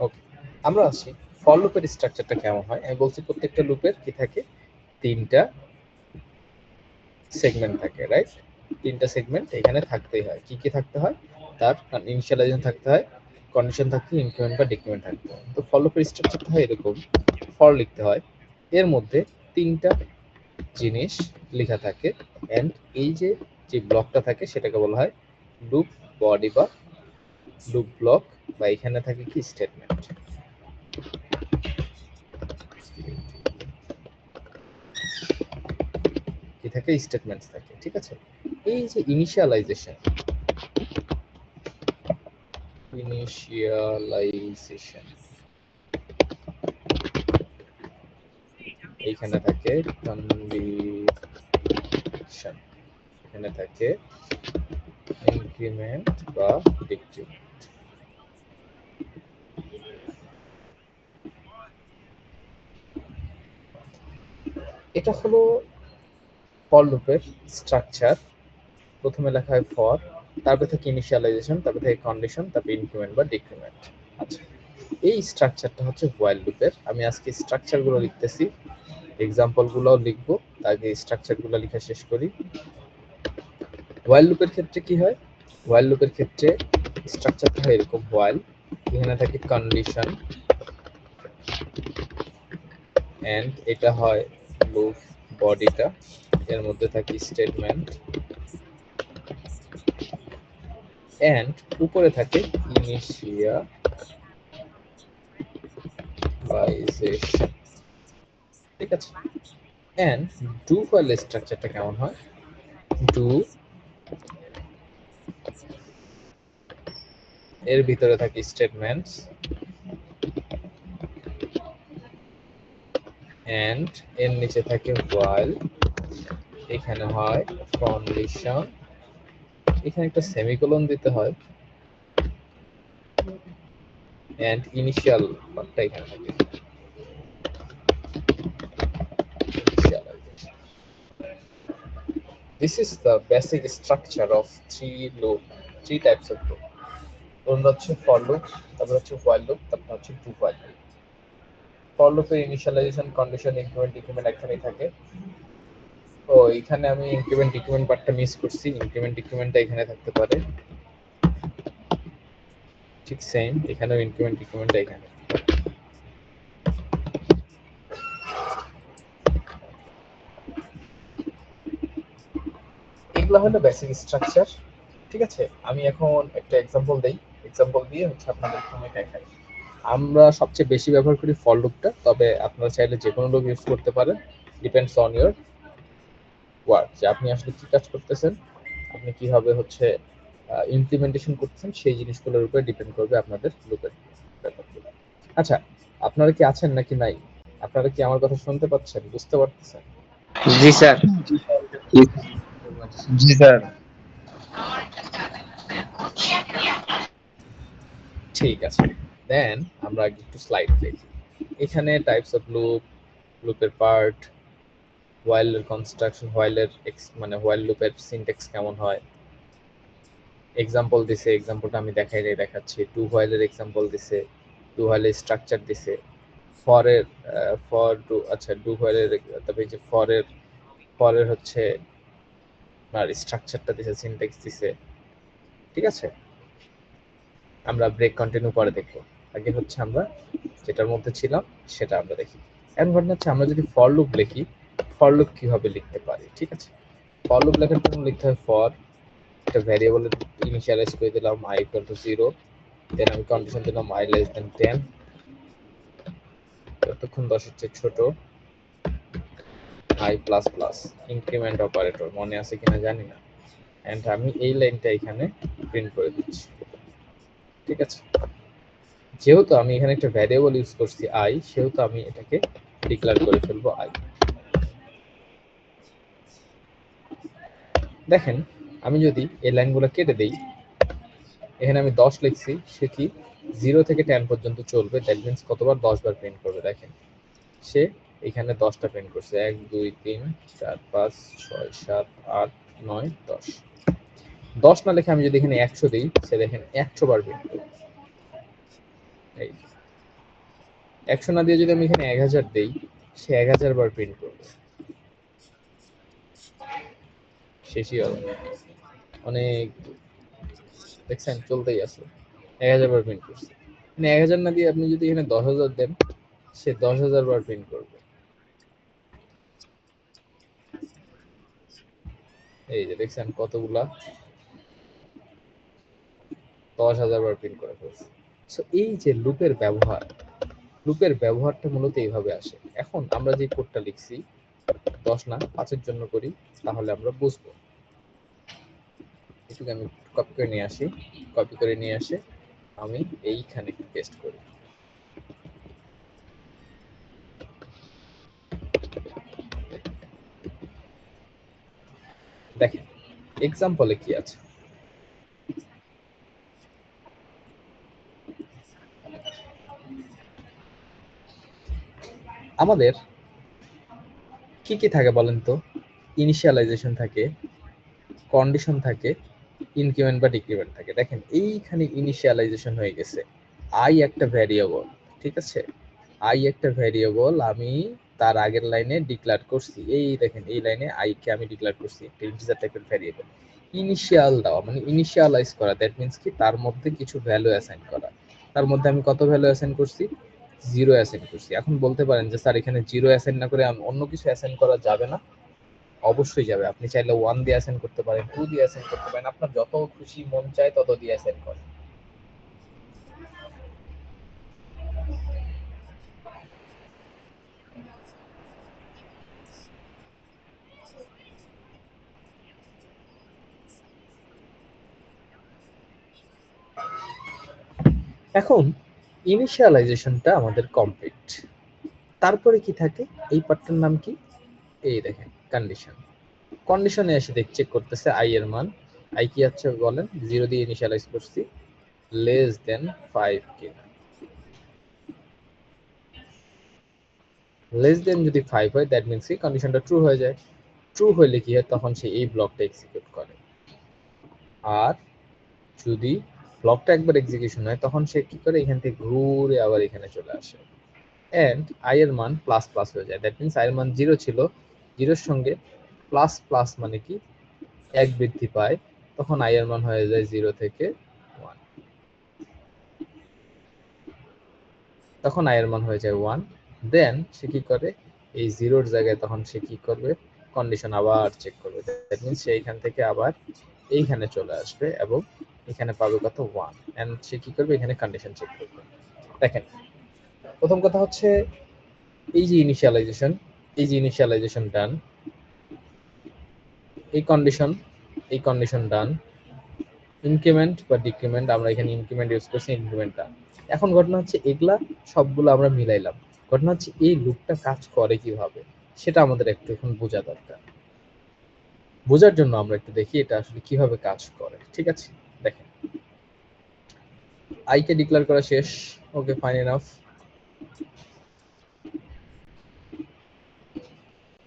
Speaker 1: ওকে। আমরা আসি ফর লুপের স্ট্রাকচারটা কেমন হয়। আমি বলছি প্রত্যেকটা লুপের কি থাকে? তিনটা সেগমেন্ট থাকে, রাইট? তিনটা সেগমেন্ট এখানে থাকতেই হয়। কি কি থাকতে হয়? তার ইনিশিয়ালাইজেশন থাকতে হয়, কন্ডিশন থাকতে হয়, ইনক্রিমেন্ট বা ডিক্রিমেন্ট থাকতে হয়। তো ফর লুপের স্ট্রাকচারটা হয় এরকম। ফর লিখতে হয়, এর মধ্যে তিনটা জিনিস লেখা থাকে, এন্ড এই যে ব্লকটা থাকে সেটাকে বলা হয় লুপ বডি বা লুপ ব্লক, বা এখানে থাকে কি স্টেটমেন্ট। কি থাকে? স্টেটমেন্টস থাকে। ঠিক আছে, এই যে ইনিশিয়ালাইজেশন এইখানে থাকে কন্ডিশন, এখানে থাকে ইনক্রিমেন্ট বা ডিক্রিমেন্ট। এটা হলো ফর লুপের স্ট্রাকচার। প্রথমে লেখা হয় ফর, তারপর থেকে ইনিশিয়ালাইজেশন, তারপর থেকে কন্ডিশন, তারপর ইনক্রিমেন্ট বা ডিক্রিমেন্ট। আচ্ছা, এই স্ট্রাকচারটা হচ্ছে হোয়াইল লুপের। আমি আজকে স্ট্রাকচারগুলো লিখতেছি, এক্সাম্পলগুলোও লিখবো, আগে স্ট্রাকচারগুলো লেখা শেষ করি। হোয়াইল লুপের ক্ষেত্রে কি হয়? হোয়াইল লুপের ক্ষেত্রে স্ট্রাকচারটা হয় এরকম, হোয়াইল এখানে থাকে কন্ডিশন এন্ড এটা হয় লুপ বডিটা, এর মধ্যে থাকে স্টেটমেন্ট এন্ড উপরে থাকে ইনিশিয়ালাইজেশন। ঠিক আছে, এন্ড ডু ফাইলের স্ট্রাকচারটা কেমন হয়? ডু এর ভিতরে থাকে স্টেটমেন্টস এন্ড এর নিচে থাকে while, এখানে হয় কন্ডিশন, এখানে একটা সেমিকোলন দিতে হয় এন্ড ইনিশিয়াল পার্টটা এখানে থাকে। This is the basic structure of three types of loop. তোমরা হচ্ছে ফর লুপ, তারপর হচ্ছে while loop, তারপর হচ্ছে do while loop। ফর লুপে ইনিশিয়ালাইজেশন, কন্ডিশন, ইনক্রিমেন্ট, ডিক্রিমেন্ট একখানেই থাকে। ও এখানে আমি ইনক্রিমেন্ট ডিক্রিমেন্ট পার্টটা মিস করছি, ইনক্রিমেন্ট ডিক্রিমেন্টটা এখানে থাকতে পারে। ঠিক সেম এখানেও ইনক্রিমেন্ট ডিক্রিমেন্টটা এখানে। এগুলো হলো বেসিক স্ট্রাকচার। ঠিক আছে, আমি এখন একটা এক্সাম্পল দেই, এক্সাম্পল দিয়ে হচ্ছে আপনাদের সামনে দেখাই। আমরা সবচেয়ে বেশি ব্যবহার করি ফর লুপটা, তবে আপনারা চাইলে যে কোনো লুপ ইউজ করতে পারেন, ডিপেন্ডস অন ইওর ওয়ার্ক, যে আপনি আসলে কি কাজ করতেছেন, আপনি কিভাবে হচ্ছে ইমপ্লিমেন্টেশন করতেছেন, সেই জিনিসগুলোর উপরে ডিপেন্ড করবে আপনাদের লুপের ব্যাপারগুলো। আচ্ছা, আপনারা কি আছেন নাকি নাই? আপনারা কি আমার কথা শুনতে পাচ্ছেন, বুঝতে পারতেছেন?
Speaker 12: জি স্যার। জি স্যার।
Speaker 1: ঠিক আছে, দেন আমরা একটু স্লাইড দেখি। এখানে টাইপস অফ লুপ, লুপের পার্ট, while এর কনস্ট্রাকশন, while এর মানে while লুপের সিনট্যাক্স কেমন হয়, এক্সাম্পল দিছে, এক্সাম্পলটা আমি দেখাচ্ছি। ডু while এর এক্সাম্পল দিছে, ডু while এর স্ট্রাকচার দিছে, ফর এর ফর ডু, আচ্ছা ডু while এর, তবে যে ফর এর হচ্ছে আর স্ট্রাকচারটা দিছে, সিনট্যাক্স দিছে। ঠিক আছে, আমরা ব্রেক কন্টিনিউ পরে দেখব, আগে হচ্ছে আমরা যেটার মধ্যে ছিলাম সেটা আমরা দেখি। এখন ঘটনা হচ্ছে আমরা যদি ফর লুপ লিখি, ফর লুপ কিভাবে লিখতে পারি। ঠিক আছে, ফর লুপ লেখার জন্য লিখতে হয় ফর, একটা ভ্যারিয়েবল ইনিশিয়ালাইজ করে দিলাম i equal to 0, দেন আমি কন্ডিশন দিলাম i less than 10, যতক্ষণ 10 এর চেয়ে ছোট, i plus plus, increment operator মনে আছে কিনা জানি না, এন্ড আমি এই লাইনটা এখানে প্রিন্ট করে দিচ্ছি। ঠিক আছে, যেহেতু আমি এখানে একটা ভ্যারিয়েবল ইউজ করছি i, সেহেতু আমি এটাকে ডিক্লেয়ার করে ফেলবো i। দেখেন, আমি যদি এই লাইনগুলো কেটে দেই, এখানে আমি 10 লিখছি, সে কি 0 থেকে 10 পর্যন্ত চলবে, দ্যাট মিন্স কতবার 10 বার প্রিন্ট করবে। দেখেন সে এখানে 10টা প্রিন্ট করছে, 1 2 3 4 5 6 7 8 9 10। 10 না লিখে আমি যদি এখানে 100 দিই, সে দেখেন 100 বার প্রিন্ট করবে। এই 100 না দিয়ে যদি আমি এখানে 1000 দেই, সে 1000 বার প্রিন্ট করবে। শেষই হবে না, অনেক দেখছেন চলতেই আছে, 1000 বার প্রিন্ট করছে। মানে 1000 না দিয়ে আপনি যদি এখানে 10000 দেন, সে 10000 বার প্রিন্ট করবে। এই যে দেখছেন কতগুলা, 10000 বার প্রিন্ট করে ফেলছে। সো এই যে লুপের ব্যবহার, লুপের ব্যবহারটা মূলত এইভাবে আসে। এখন আমরা যে কোডটা লিখছি 10 না 5 এর জন্য করি, তাহলে আমরা বুঝবো। এটুকু আমি কপি করে নিয়ে আসি, কপি করে নিয়ে আসে আমি এইখানে পেস্ট করি। দেখেন এক্সাম্পলে কি আছে, আমাদের কি কি থাকে বলেন তো? ইনিশিয়ালাইজেশন থাকে, কন্ডিশন থাকে, ইনক্রিমেন্ট বা ডিক্রিমেন্ট থাকে। দেখেন এইখানে ইনিশিয়ালাইজেশন হয়ে গেছে, i একটা ভ্যারিয়েবল। ঠিক আছে, i একটা ভ্যারিয়েবল আমি তার আগের লাইনে ডিক্লেয়ার করছি। এই দেখেন এই লাইনে i কে আমি ডিক্লেয়ার করছি একটা ইন্টিজার টাইপের ভ্যারিয়েবল। ইনিশিয়াল দেওয়া মানে ইনিশিয়ালাইজ করা, দ্যাট মিন্স কি তার মধ্যে কিছু ভ্যালু অ্যাসাইন করা। তার মধ্যে আমি কত ভ্যালু অ্যাসাইন করছি? 0 অ্যাসাইন করছি। এখন বলতে পারেন যে স্যার এখানে 0 অ্যাসাইন না করে অন্য কিছু অ্যাসাইন করা যাবে না? অবশ্যই যাবে। আপনি চাইলে 1 দিয়ে অ্যাসাইন করতে পারেন, 2 দিয়ে অ্যাসাইন করতে পারেন, আপনার যত খুশি মন চায় তত দিয়ে অ্যাসাইন করেন। এখন ইনিশিয়ালাইজেশনটা আমাদের কমপ্লিট। তারপরে কি থাকে? এই পার্টটার নাম কি? এই দেখেন কন্ডিশন। কন্ডিশনে এসে চেক করতেছে আই এর মান। আই কি আছে বলেন? 0 দিয়ে ইনিশিয়ালাইজ করছি, লেস দেন 5 কিনা। লেস দেন যদি 5 হয় দ্যাট মিন্স কি কন্ডিশনটা ট্রু হয়ে যায়। ট্রু হইলে কি হয়? তখন সে এই ব্লকটা এক্সিকিউট করে। আর যদি ব্লকটা একবার এক্সিকিউশন হয় তখন সে কি করে? এখান থেকে ঘুরে আবার এখানে চলে আসে। এন্ড আই এর মান প্লাস প্লাস হয়ে যায়। দ্যাট মিন্স আই এর মান 0 ছিল, 0 এর সঙ্গে প্লাস প্লাস মানে কি 1 বৃদ্ধি পায়, তখন আই এর মান হয়ে যায় 0 থেকে 1। তখন আই এর মান হয়ে যায় 1। দেন সে কি করে? এই 0 এর জায়গায় তখন সে কি করবে? কন্ডিশন আবার চেক করবে। দ্যাট মিন্স সে এখান থেকে আবার এইখানে চলে আসবে এবং এখানে পাবে কত? 1। এন্ড সে কি করবে? এখানে কন্ডিশন চেক করবে। দেখেন প্রথম কথা হচ্ছে এই যে ইনিশিয়ালাইজেশন ডান, এই কন্ডিশন ডান, ইনক্রিমেন্ট বা ডিক্রিমেন্ট, আমরা এখানে ইনক্রিমেন্ট ইউজ করছি, ইনক্রিমেন্ট ডান। এখন ঘটনা হচ্ছে এগুলা সবগুলো আমরা মিলাইলাম। ঘটনা হচ্ছে এই লুপটা কাজ করে কিভাবে সেটা আমাদের একটু এখন বোঝা দরকার। বোঝার জন্য আমরা একটু দেখি এটা আসলে কিভাবে কাজ করে। ঠিক আছে, দেখেন আই কে ডিক্লেয়ার করা শেষ। Okay, fine enough.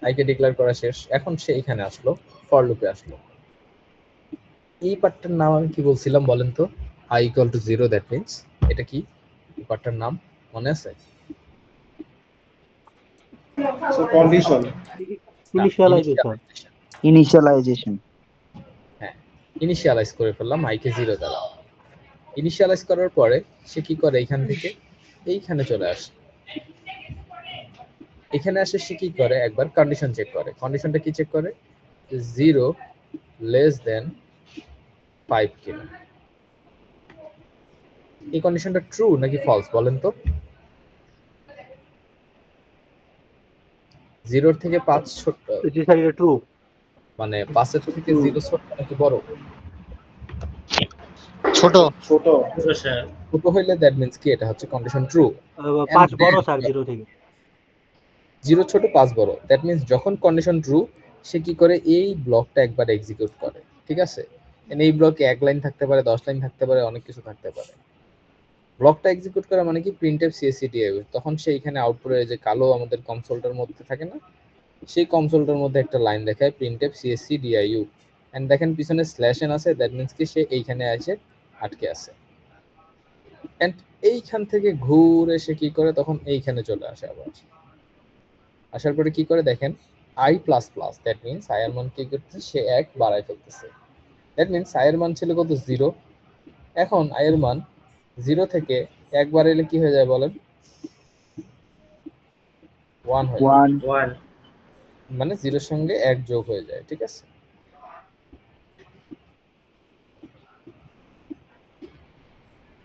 Speaker 1: আই কে ডিক্লেয়ার করা শেষ। এখন সে এখানে আসলো, ফর লুপে আসলো। এই পার্টটার নাম আমি কি বলছিলাম বলেন তো? I equal to 0, that means এটা কি? এই পার্টটার নাম মনে আছে?
Speaker 3: কন্ডিশন।
Speaker 4: ইনিশিয়ালাইজেশন।
Speaker 12: ইনিশিয়ালাইজেশন।
Speaker 1: হ্যাঁ, ইনিশিয়ালাইজ করে ফেললাম আই কে 0 দ্বারা। ইনিশিয়ালাইজ করার পরে সে কি করে? এইখান থেকে এইখানে চলে আসে। এখানে আসে সে কি করে? একবার কন্ডিশন চেক করে। কন্ডিশনটা কি চেক করে? 0 লেস দেন 5 কিনা। এই কন্ডিশনটা ট্রু নাকি ফলস বলেন তো? 0 থেকে 5 ছোট,
Speaker 4: জি স্যার, এটা ট্রু।
Speaker 1: মানে 5 এর থেকে 0 ছোট নাকি বড়?
Speaker 12: ছোট।
Speaker 3: ছোট।
Speaker 7: স্যার
Speaker 1: ছোট হইলে দ্যাট মিন্স কি এটা হচ্ছে কন্ডিশন ট্রু।
Speaker 4: 5 বড় স্যার 0 থেকে।
Speaker 1: 0 ছোট 5 বড়, দ্যাট মিন্স যখন কন্ডিশন ট্রু সে কি করে? এই ব্লকটা একবার এক্সিকিউট করে। ঠিক আছে, এই ব্লকে 1 লাইন থাকতে পারে, 10 লাইন থাকতে পারে, অনেক কিছু থাকতে পারে। ব্লকটা এক্সিকিউট করা মানে কি? প্রিন্টএফ সিএসসিডিআই। তখন সে এখানে আউটপুটে যে কালো আমাদের কনসোলটার মধ্যে থাকে না, সেই কনসোলটার মধ্যে একটা লাইন দেখায় প্রিন্টএফ সিএসসিডিআইউ। এন্ড দেখেন পিছনে স্ল্যাশ এন আছে, দ্যাট মিন্স কি সে এইখানে এসে আটকে আছে। এন্ড এইখান থেকে ঘুরে সে কি করে? তখন এইখানে চলে আসে আবার। আসার পরে কি করে? দেখেন I plus plus, that means I এর মান কি করতেছে? সে 1 বাড়ায় ফেলতেছে। দ্যাট মিন্স আই এর মান ছিল কত? 0। এখন আই এর মান 0 থেকে 1 বাড়াইলে কি হয়ে যায় বলেন? 1 হয়ে যায়।
Speaker 7: 1
Speaker 1: মানে 0 এর সঙ্গে 1 যোগ হয়ে যায়। ঠিক আছে,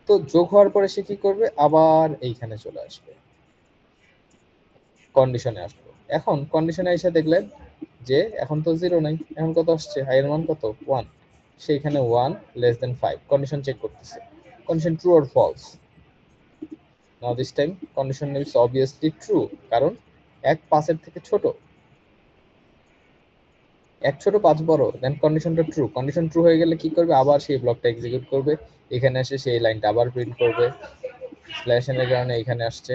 Speaker 1: তো যোগ হওয়ার পরে সে কি করবে? আবার এইখানে চলে আসবে, কন্ডিশনে আসবে। এখন কন্ডিশনে এসে দেখলেন যে এখন তো 0 নাই, এখন কত আসছে? আই এর মান কত? 1। সেইখানে 1 লেস দেন 5 কন্ডিশন চেক করতেছে, condition true or false. Now this time condition is obviously true, কারণ 1 5 এর থেকে ছোট, 1 ছোট 5 বড়। দেন কন্ডিশনটা ট্রু। কন্ডিশন ট্রু হয়ে গেলে কি করবে? আবার সেই ব্লকটা এক্সিকিউট করবে, এখানে এসে সেই লাইনটা আবার প্রিন্ট করবে, স্ল্যাশ এর কারণে এখানে আসছে।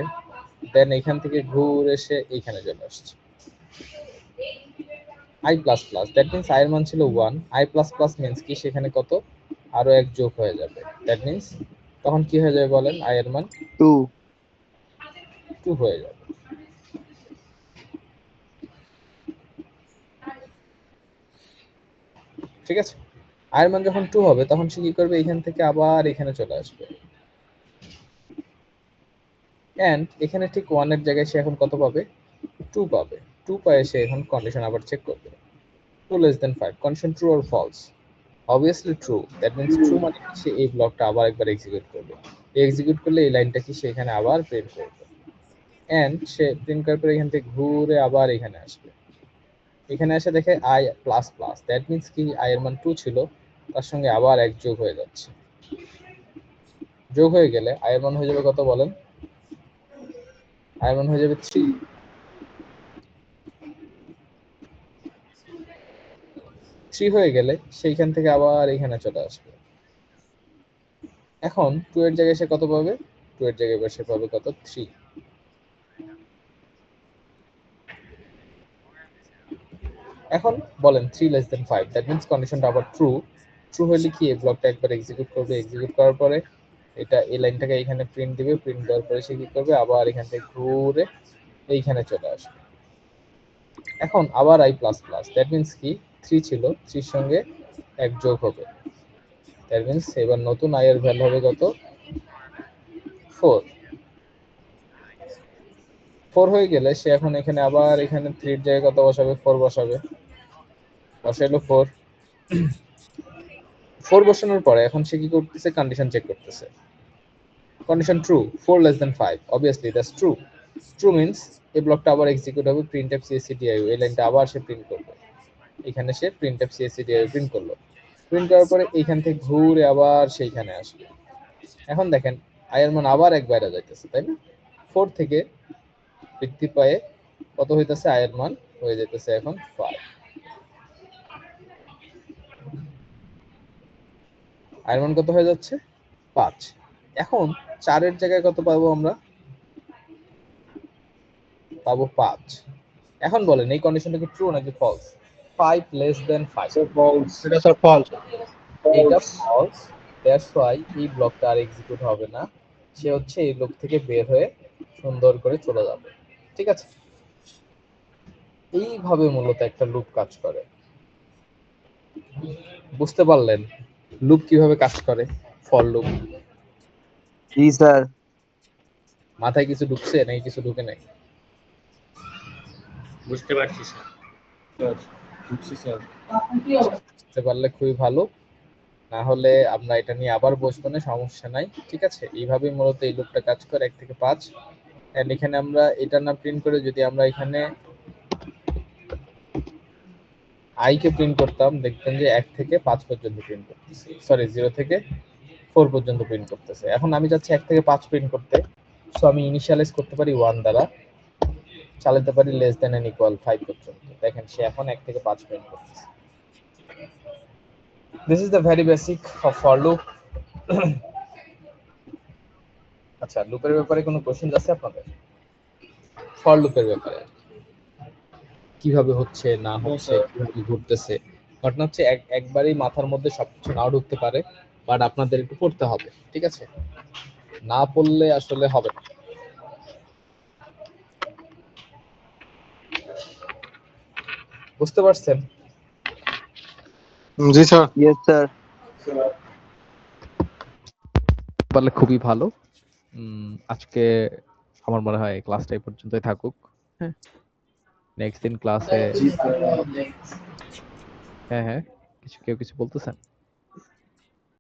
Speaker 1: দেন এখান থেকে ঘুরে এসে এইখানে চলে আসছে। I plus plus, that means I এর মান ছিল 1, আই প্লাস প্লাস মিন্স কি? সেখানে কত? আরো 1 যোগ হয়ে যাবে। দ্যাট মিন্স তখন কি হয়ে যাবে বলেন? আই এর মান 2 হয়ে যাবে। ঠিক আছে, i এর মান যখন 2 হবে তখন সে কি করবে, এখান থেকে আবার এখানে চলে আসবে, এন্ড এখানে ঠিক 1 এর জায়গায় সে এখন কত পাবে, 2 পাবে। 2 পায় সে এখন কন্ডিশন আবার চেক করবে, 2 less than 5, condition true or false. Obviously true, that means true মানে সে এই ব্লকটা আবার একবার এক্সিকিউট করবে। এক্সিকিউট করলে এই লাইনটা কি সে এখানে আবার প্রিন্ট করবে, এন্ড সে প্রিন্ট করার পরে এখান থেকে ঘুরে আবার এখানে আসবে, এখানে এসে দেখে i plus plus, that means কি i এর মান 2 ছিল, তার সঙ্গে আবার এক যোগ হয়ে যাচ্ছে, যোগ হয়ে গেলে i এর মান হয়ে যাবে কত বলেন, i এর মান হয়ে যাবে 3। 3 হয়ে গেলে সেইখান থেকে আবার এখানে চলে আসবে। এখন 2 এর জায়গায় সে কত পাবে, 2 এর জায়গায় সে পাবে কত, 3। এখন বলেন 3 less than 5, দ্যাট মিন্স কন্ডিশনটা আবার ট্রু। ট্রু হলে কি এই ব্লকটা একবার এক্সিকিউট করবে, এক্সিকিউট করার পরে এটা এই লাইনটাকে এখানে প্রিন্ট দিবে, প্রিন্ট দেওয়ার পরে সে কি করবে, আবার এখান থেকে ঘুরে এইখানে চলে আসবে। এখন আবার i plus plus, that means কি 3 ছিল, 3 এর সঙ্গে এক যোগ হবে, দ্যাট মিন্স এবার নতুন i এর ভ্যালু হবে কত, 4। 4 হয়ে গেলে সে এখন এখানে আবার এখানে 3 এর জায়গায় কত বসাবে, 4 বসাবে, বসাইলো 4। 4 বসানোর পরে এখন সে কি করতেছে, কন্ডিশন চেক করতেছে, condition true, 4 less than 5, obviously that's true. True means এই ব্লকটা আবার এক্সিকিউট হবে, printf cscdiu, এই লাইনটা আবার সে প্রিন্ট করবে, এখানে সে printf cscdiu প্রিন্ট করলো, প্রিন্ট করার পরে এইখান থেকে ঘুরে আবার সেইখানে আসবে। এখন দেখেন i এর মান আবার এক বাইরে যাইতেছে, তাই না, 4 থেকে বৃদ্ধি পায়ে কত হইতেছে, i এর মান হয়ে যাইতেছে এখন 5, i এর মান কত হয়ে যাচ্ছে, 5। এখন 4 এর জায়গায় কত পাবো আমরা, পাবো 5। এখন বলেন এই কন্ডিশনটা কি ট্রু নাকি ফলস, 5 less than 5,
Speaker 4: ফলস, এটা স্যার ফলস।
Speaker 1: এটা ফলস, দ্যাটস ওয়াই এই ব্লকটা আর এক্সিকিউট হবে না, সে হচ্ছে এই লুপ থেকে বের হয়ে সুন্দর করে চলে যাবে। ঠিক আছে, এইভাবে মূলত একটা লুপ কাজ করে। বুঝতে পারলেন লুপ কিভাবে কাজ করে, ফর লুপ?
Speaker 12: G sir.
Speaker 1: মাথায় কিছু ঢুকছে নাকি কিছু ঢুকে নাই?
Speaker 7: বুঝতে পারছি স্যার।
Speaker 1: বুঝতে পারলে খুবই ভালো, না হলে আমরা এটা নিয়ে আবার বসবো না, সমস্যা নাই। ঠিক আছে, এইভাবেই মূলত এই লুপটা কাজ করে 1 থেকে 5। এন্ড এখানে আমরা এটা না প্রিন্ট করে যদি আমরা এখানে i কে প্রিন্ট করতাম, দেখতেন যে 1 থেকে 5 পর্যন্ত প্রিন্ট করতেছে, সরি 0 থেকে 4 পর্যন্ত প্রিন্ট করতেছে। এখন আমি চাচ্ছি 1 থেকে 5 প্রিন্ট করতে, সো আমি ইনিশিয়ালাইজ করতে পারি 1 দ্বারা, চালাতে পারি লেস দ্যান এন্ড ইকুয়াল 5 পর্যন্ত। দেখেন সে এখন 1 থেকে 5 প্রিন্ট করতেছে। This is the very basic of for loop. আচ্ছা, লুপের ব্যাপারে কোনো কোশ্চেন আছে আপনাদের? ফর লুপের ব্যাপারে কিভাবে হচ্ছে না হচ্ছে, কিভাবে ঘুরতেছে, ঘটনা হচ্ছে একবারই মাথার মধ্যে সবকিছু নাও ঢুকতে পারে, বাট আপনাদের একটু পড়তে হবে। ঠিক আছে, না পড়লে আসলে হবে না। বুঝতে পারছেন?
Speaker 4: জি স্যার।
Speaker 12: Yes sir.
Speaker 1: পারলে খুবই ভালো। আজকে আমার মনে হয় ক্লাসটা এই পর্যন্তই থাকুক। হ্যাঁ, নেক্সট দিন ক্লাসে হ্যাঁ হ্যাঁ, কেউ কিছু বলতেছেন?